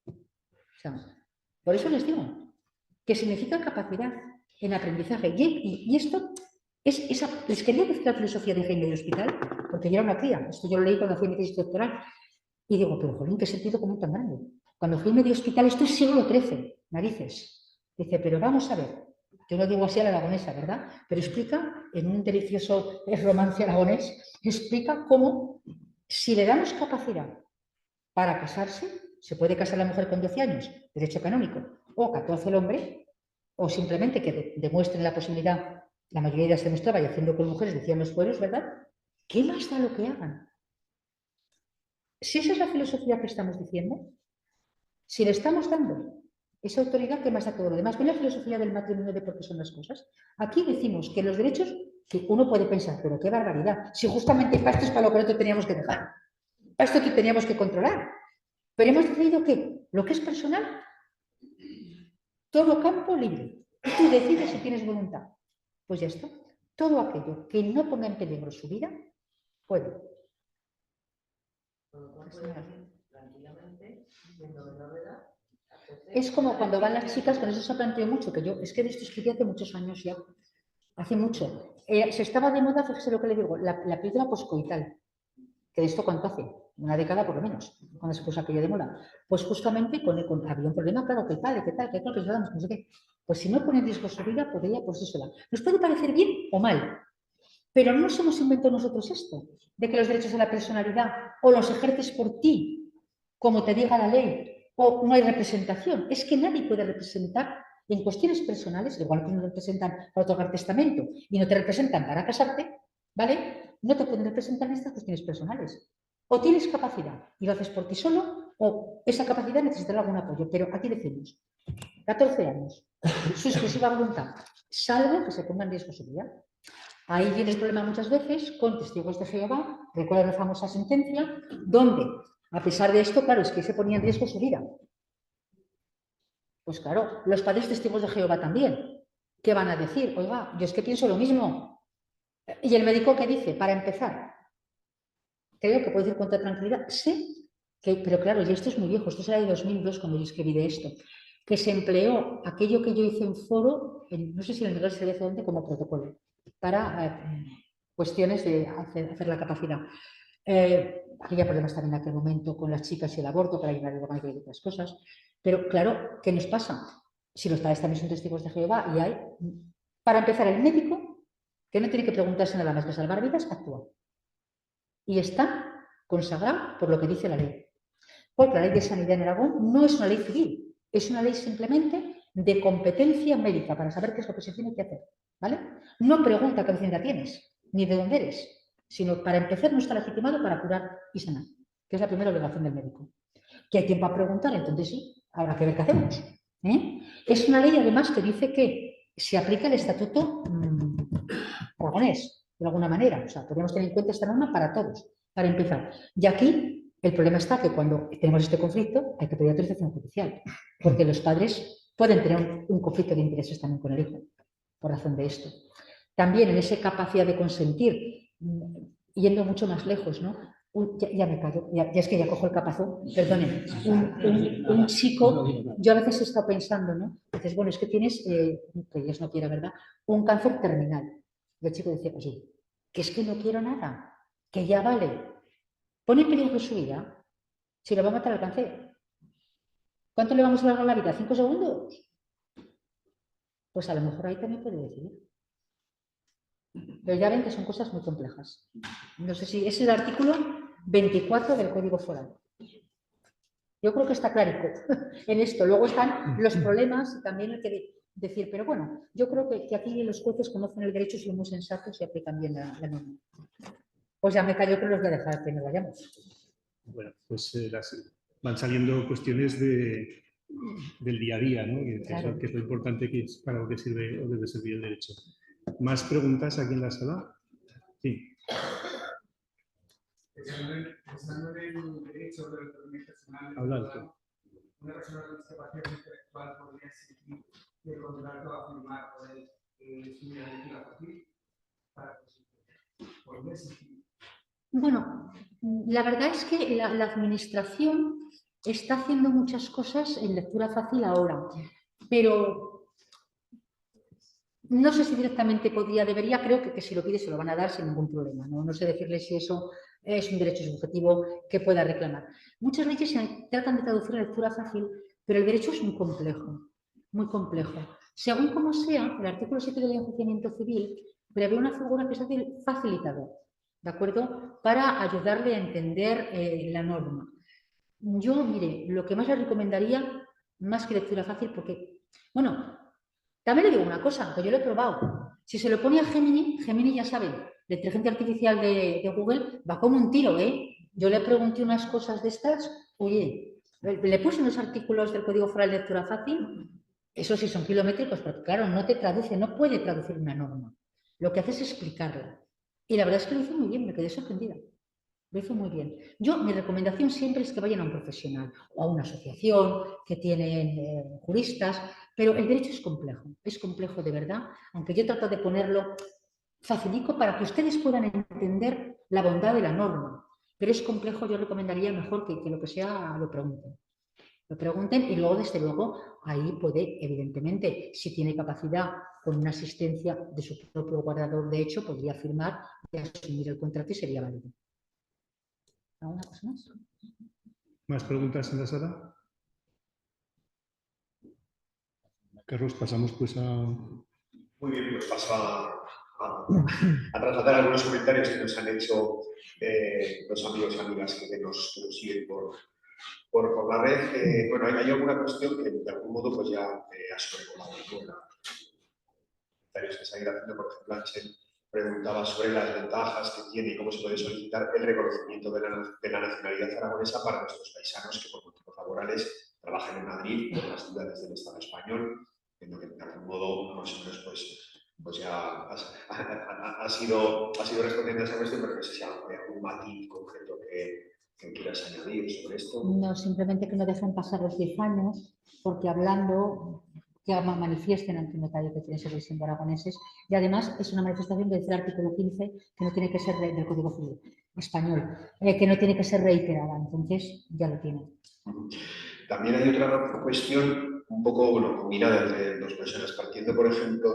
O sea, por eso les digo que significa capacidad en aprendizaje. Y esto es esa. Les quería decir la filosofía de Jaime de Hospital, porque yo era una cría. Esto yo lo leí cuando fui a mi tesis doctoral. Y digo, pero jolín, qué sentido común tan grande. Cuando fui de Hospital, esto es siglo XIII, narices. Dice, pero vamos a ver. Yo no digo así a la aragonesa, ¿verdad? Pero explica, en un delicioso romance aragonés, explica cómo, si le damos capacidad para casarse, se puede casar la mujer con 12 años, derecho canónico, o 14 el hombre, o simplemente que demuestren la posibilidad, la mayoría ya se demostraba, y haciendo con mujeres, decían los pueblos, ¿verdad? ¿Qué más da lo que hagan? Si esa es la filosofía que estamos diciendo, si le estamos dando esa autoridad, ¿qué más da todo lo demás? ¿Ven la filosofía del matrimonio de por qué son las cosas? Aquí decimos que los derechos, que uno puede pensar, pero qué barbaridad, si justamente para esto es para lo que nosotros teníamos que dejar, para esto que teníamos que controlar. Pero hemos decidido que lo que es personal, todo campo libre. Tú decides si tienes voluntad. Pues ya está. Todo aquello que no ponga en peligro su vida, puede. Es como cuando van las chicas, con eso se ha planteado mucho, que yo, es que de esto escribí hace muchos años ya, hace mucho. Se estaba de moda, fíjese lo que le digo, la píldora poscoital, que de esto cuánto hace, una década por lo menos, cuando se puso aquello de moda. Pues justamente había un problema, claro, que el padre, que tal, que no sé qué. Pues si no pone en riesgo su vida, podría posérsela. Nos puede parecer bien o mal, pero no nos hemos inventado nosotros esto, de que los derechos de la personalidad o los ejerces por ti, como te diga la ley, o no hay representación. Es que nadie puede representar en cuestiones personales, igual que no representan para otorgar testamento y no te representan para casarte, ¿vale? No te pueden representar en estas cuestiones personales. O tienes capacidad y lo haces por ti solo, o esa capacidad necesitará algún apoyo. Pero aquí decimos, 14 años, su exclusiva voluntad, salvo que se ponga en riesgo su vida. Ahí viene el problema muchas veces con testigos de Jehová, recuerda la famosa sentencia, donde, a pesar de esto, claro, es que se ponía en riesgo su vida. Pues claro, los padres testigos de Jehová también. ¿Qué van a decir? Oiga, yo es que pienso lo mismo. ¿Y el médico qué dice? Para empezar, creo que puedo decir con toda tranquilidad, sí, pero claro, y esto es muy viejo, esto será de 2002 cuando yo escribí de esto, que se empleó aquello que yo hice en foro, no sé si en el Real Servicio donde, como protocolo, para cuestiones de hacer la capacidad. Había problemas también en aquel momento con las chicas y el aborto, para llevar el baile y otras cosas. Pero claro, ¿qué nos pasa? Si los padres también son testigos de Jehová y hay, para empezar, el médico, que no tiene que preguntarse nada más que salvar vidas, actúa. Y está consagrado por lo que dice la ley. Porque la ley de sanidad en Aragón no es una ley civil, es una ley simplemente de competencia médica para saber qué es lo que se tiene que hacer. ¿Vale? No pregunta qué vecindad tienes, ni de dónde eres, sino para empezar no está legitimado para curar y sanar, que es la primera obligación del médico. Que hay tiempo a preguntar, entonces sí, habrá que ver qué hacemos. Es una ley además que dice que se aplica el estatuto aragonés, de alguna manera. O sea, podemos tener en cuenta esta norma para todos, para empezar. Y aquí el problema está que cuando tenemos este conflicto hay que pedir autorización judicial, porque los padres pueden tener un conflicto de intereses también con el hijo, por razón de esto. También en esa capacidad de consentir, yendo mucho más lejos, ¿no? Ya me callo, ya es que ya cojo el capazón, perdonen. Un chico, yo a veces he estado pensando, ¿no? Dices, bueno, es que tienes, que Dios no quiera, ¿verdad? Un cáncer terminal. Y el chico decía, oye, que es que no quiero nada, que ya vale. Pone en peligro su vida, si lo va a matar el cáncer. ¿Cuánto le vamos a alargar la vida? ¿5 segundos? Pues a lo mejor ahí también puede decidir. Pero ya ven que son cosas muy complejas. No sé si es el artículo 24 del Código Foral. Yo creo que está clarico en esto. Luego están los problemas y también hay que decir, pero bueno, yo creo que aquí los jueces conocen el derecho, son muy sensatos y aplican bien la norma. Pues ya me callo que los voy a dejar que nos vayamos. Bueno, pues van saliendo cuestiones del día a día, ¿no? Claro. Que es lo importante que es para lo que sirve o debe servir el derecho. ¿Más preguntas aquí en la sala? Sí. Pensando en el derecho de la autonomía personal, Habla. una persona con discapacidad intelectual podría exigir que el contrato a firmar por él su identidad fácil para podría exigir. Bueno, la verdad es que la administración está haciendo muchas cosas en lectura fácil ahora, pero no sé si directamente debería, creo que si lo pide se lo van a dar sin ningún problema. No sé decirle si eso es un derecho subjetivo que pueda reclamar. Muchas leyes se tratan de traducir en lectura fácil, pero el derecho es muy complejo, muy complejo. Según como sea, el artículo 7 del enjuiciamiento civil prevé una figura que es el facilitador, ¿de acuerdo? Para ayudarle a entender la norma. Yo, mire, lo que más le recomendaría, más que lectura fácil, porque, bueno, también le digo una cosa, que yo lo he probado. Si se lo pone a Gemini, Gemini ya sabe, la inteligencia artificial de Google va como un tiro, ¿eh? Yo le pregunté unas cosas de estas, oye, le puse unos artículos del Código Foral de lectura fácil, eso sí son kilométricos, pero claro, no te traduce, no puede traducir una norma. Lo que hace es explicarla. Y la verdad es que lo hizo muy bien, me quedé sorprendida. Lo hizo muy bien. Mi recomendación siempre es que vayan a un profesional o a una asociación que tienen juristas, pero el derecho es complejo de verdad, aunque yo trato de ponerlo facilito para que ustedes puedan entender la bondad de la norma, pero es complejo, yo recomendaría mejor que lo que sea lo pregunten. Lo pregunten y luego, desde luego, ahí puede, evidentemente, si tiene capacidad con una asistencia de su propio guardador de hecho, podría firmar y asumir el contrato y sería válido. ¿Alguna cosa más? ¿Más preguntas en la sala? Carlos, pasamos pues a... Muy bien, pues paso a trasladar algunos comentarios que nos han hecho los amigos y amigas que nos siguen por la red. Bueno, hay alguna cuestión que de algún modo pues ya ha sobrevolado con los comentarios que se han ido haciendo. Por ejemplo, Ángel preguntaba sobre las ventajas que tiene y cómo se puede solicitar el reconocimiento de la nacionalidad aragonesa para nuestros paisanos que por motivos laborales trabajan en Madrid o en las ciudades del Estado español. Entiendo que de algún modo, más o menos, pues ya has ido respondiendo a esa cuestión, pero no sé si hay algún matiz concreto que quieras añadir sobre esto. No, simplemente que no dejen pasar los 10 años, porque hablando, que manifiesten ante un notario que tiene servicios siendo aragoneses, y además es una manifestación que dice el artículo 15, que no tiene que ser del Código Civil español, que no tiene que ser reiterada, entonces ya lo tiene. También hay otra cuestión un poco combinada entre dos personas, partiendo, por ejemplo,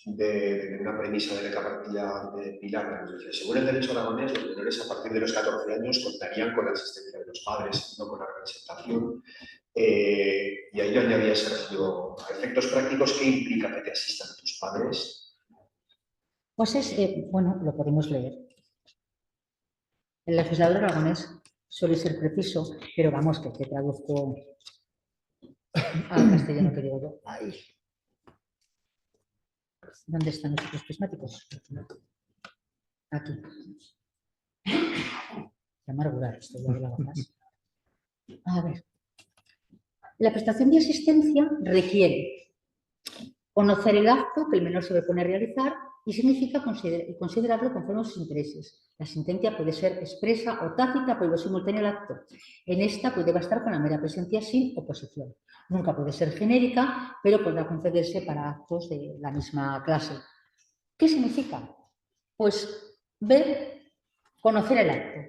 de una premisa de la partida de Pilar, que nos decía, según el derecho aragonés, los menores a partir de los 14 años contarían con la asistencia de los padres, no con la representación. Y ahí yo añadía, Sergio, a efectos prácticos, ¿qué implica que te asistan tus padres? Pues bueno, lo podemos leer. El legislador aragonés suele ser preciso, pero vamos, que te traduzco al castellano que digo yo. Ay. ¿Dónde están los otros prismáticos? Aquí. Qué amargura esto, ya hablaba más. A ver. La prestación de asistencia requiere conocer el acto que el menor se propone realizar y significa considerarlo conforme a sus intereses. La sentencia puede ser expresa o tácita, pero simultánea al acto. En esta puede bastar con la mera presencia sin oposición. Nunca puede ser genérica, pero podrá concederse para actos de la misma clase. ¿Qué significa? Pues ver, conocer el acto.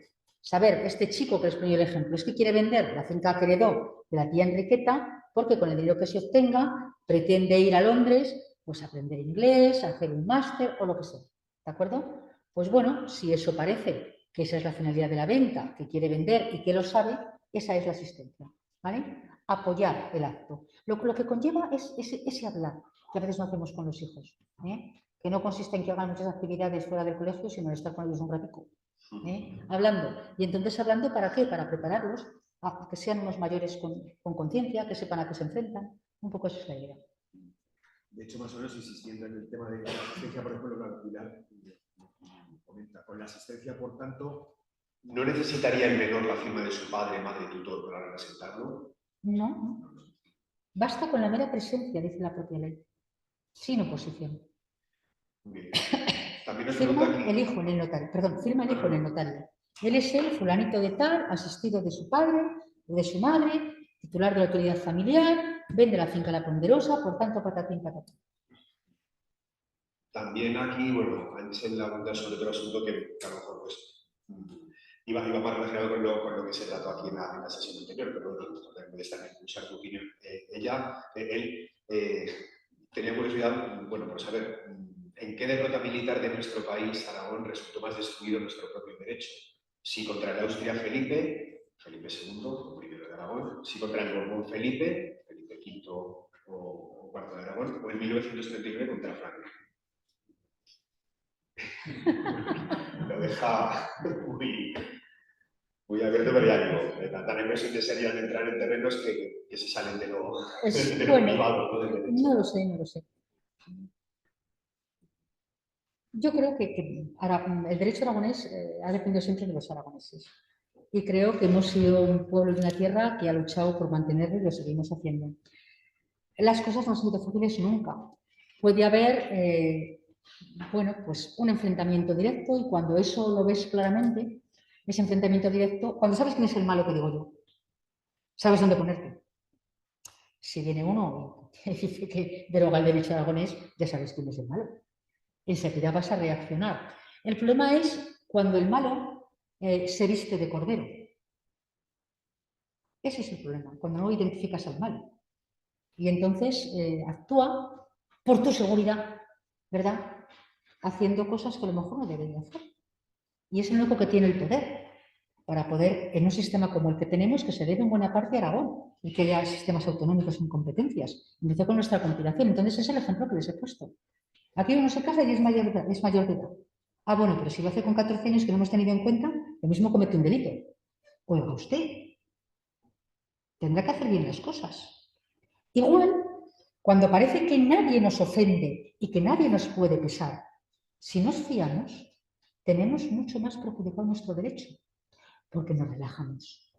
saber, este chico que les ponía el ejemplo, es que quiere vender la finca que heredó de la tía Enriqueta porque con el dinero que se obtenga pretende ir a Londres, pues a aprender inglés, a hacer un máster o lo que sea. ¿De acuerdo? Pues bueno, si eso parece que esa es la finalidad de la venta, que quiere vender y que lo sabe, esa es la asistencia. ¿Vale? Apoyar el acto. Lo que conlleva es ese hablar, que a veces no hacemos con los hijos. Que no consiste en que hagan muchas actividades fuera del colegio, sino en estar con ellos un ratico. Hablando. Y entonces hablando, ¿para qué? Para prepararlos a que sean unos mayores con conciencia, que sepan a qué se enfrentan. Un poco esa es la idea. De hecho, más o menos insistiendo en el tema de la asistencia, por ejemplo, la Pilar comenta, con la asistencia, por tanto, ¿no necesitaría el menor la firma de su padre, madre, tutor para representarlo? No. Basta con la mera presencia, dice la propia ley, sin oposición. Bien. También nos Firma pregunta aquí. el hijo en el notario, perdón, firma el hijo en el notario. Él es el fulanito de tal, asistido de su padre o de su madre, titular de la autoridad familiar, vende la finca La Ponderosa, por tanto, patatín, patatán. También aquí, bueno, Ángel abunda sobre otro asunto que a lo mejor pues, iba más relacionado con lo que se trató aquí en la sesión anterior, pero bueno, también puede estar en escuchar tu opinión. Él tenía curiosidad, bueno, por saber en qué derrota militar de nuestro país, Aragón, resultó más destruido nuestro propio derecho. Si contra el Austria Felipe II, primero de Aragón, si contra el Borbón Felipe V o IV de Aragón, o en 1939 contra Francia. Lo deja muy abierto, pero ya digo, da la impresión de sería de entrar en terrenos que se salen de lo privado, ¿no? Del derecho. No lo sé, no lo sé. Yo creo que el derecho aragonés ha dependido siempre de los aragoneses. Y creo que hemos sido un pueblo de una tierra que ha luchado por mantenerlo y lo seguimos haciendo. Las cosas no han sido fáciles nunca. Puede haber, bueno, pues un enfrentamiento directo y cuando eso lo ves claramente, ese enfrentamiento directo, cuando sabes quién es el malo que digo yo, sabes dónde ponerte. Si viene uno y dice que deroga el derecho aragonés, ya sabes quién es el malo. Enseguida vas a reaccionar. El problema es cuando el malo se viste de cordero. Ese es el problema, cuando no identificas al malo. Y entonces actúa por tu seguridad, ¿verdad? Haciendo cosas que a lo mejor no debería hacer. Y es el único que tiene el poder para poder, en un sistema como el que tenemos, que se debe en buena parte a Aragón, y que haya sistemas autonómicos sin competencias. Empezó con nuestra compilación. Entonces es el ejemplo que les he puesto. Aquí uno se casa y es mayor de edad. Ah, bueno, pero si lo hace con 14 años que no hemos tenido en cuenta, lo mismo comete un delito. Oiga usted, tendrá que hacer bien las cosas. Igual, cuando parece que nadie nos ofende y que nadie nos puede pesar, si nos fiamos, tenemos mucho más perjudicado nuestro derecho, porque nos relajamos.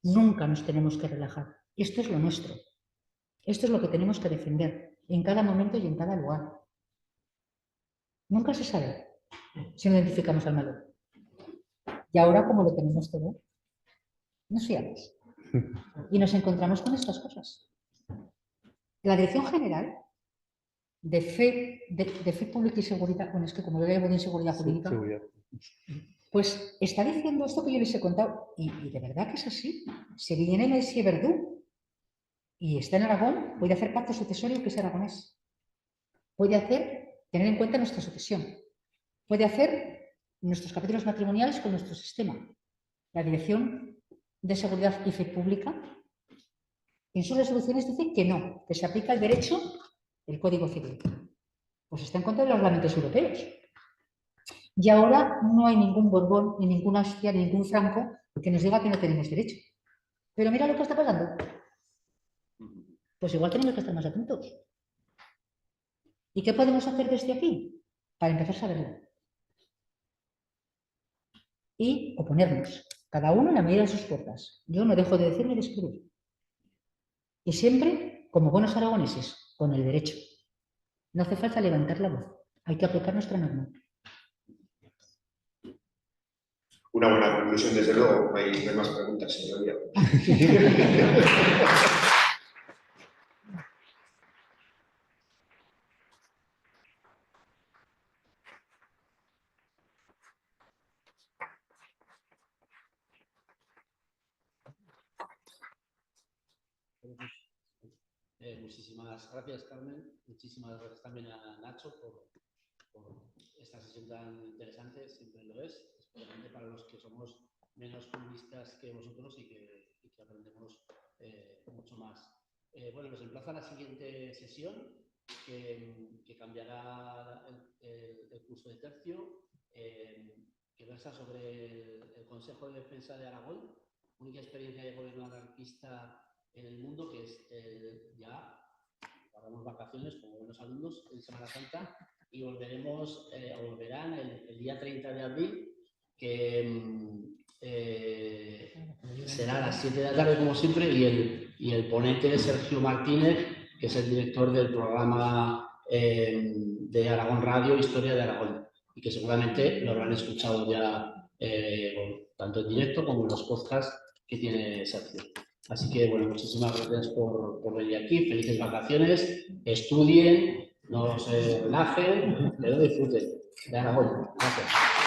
Nunca nos tenemos que relajar. Esto es lo nuestro. Esto es lo que tenemos que defender en cada momento y en cada lugar. Nunca se sabe si no identificamos al malo. Y ahora, como lo tenemos todo, nos fiamos. Y nos encontramos con estas cosas. La Dirección General de Fe Pública y Seguridad, bueno, es que como yo le llamo de inseguridad jurídica, pues está diciendo esto que yo les he contado, y de verdad que es así. Si viene el Monsieur Verdú y está en Aragón, puede hacer pacto sucesorio que es aragonés. Puede tener en cuenta nuestra sucesión. Puede hacer nuestros capítulos matrimoniales con nuestro sistema. La Dirección de Seguridad y Fe Pública, en sus resoluciones dice que no, que se aplica el derecho del Código Civil. Pues está en contra de los reglamentos europeos. Y ahora no hay ningún Borbón, ni ninguna Austria, ni ningún Franco que nos diga que no tenemos derecho. Pero mira lo que está pasando. Pues igual tenemos que estar más atentos. ¿Y qué podemos hacer desde aquí? Para empezar a saberlo. Y oponernos, cada uno en la medida de sus fuerzas. Yo no dejo de decir ni de escribir. Y siempre, como buenos aragoneses, con el derecho. No hace falta levantar la voz, hay que aplicar nuestra norma. Una buena conclusión, desde luego. No hay más preguntas, señoría. Muchísimas gracias, Carmen. Muchísimas gracias también a Nacho por esta sesión tan interesante, siempre lo es, especialmente para los que somos menos comunistas que vosotros y que aprendemos mucho más. Bueno, nos emplaza a la siguiente sesión, que cambiará el curso de tercio, que versa sobre el Consejo de Defensa de Aragón, única experiencia de gobierno anarquista en el mundo, que es ya pagamos vacaciones como buenos alumnos en Semana Santa y volverán el día 30 de abril, que será a las 7 de la tarde como siempre, y el ponente es Sergio Martínez, que es el director del programa de Aragón Radio, Historia de Aragón, y que seguramente lo habrán escuchado ya tanto en directo como en los podcasts que tiene Sergio. Así que, bueno, muchísimas gracias por venir aquí, felices vacaciones, estudien, no se relajen, pero disfruten de Aragón. Gracias.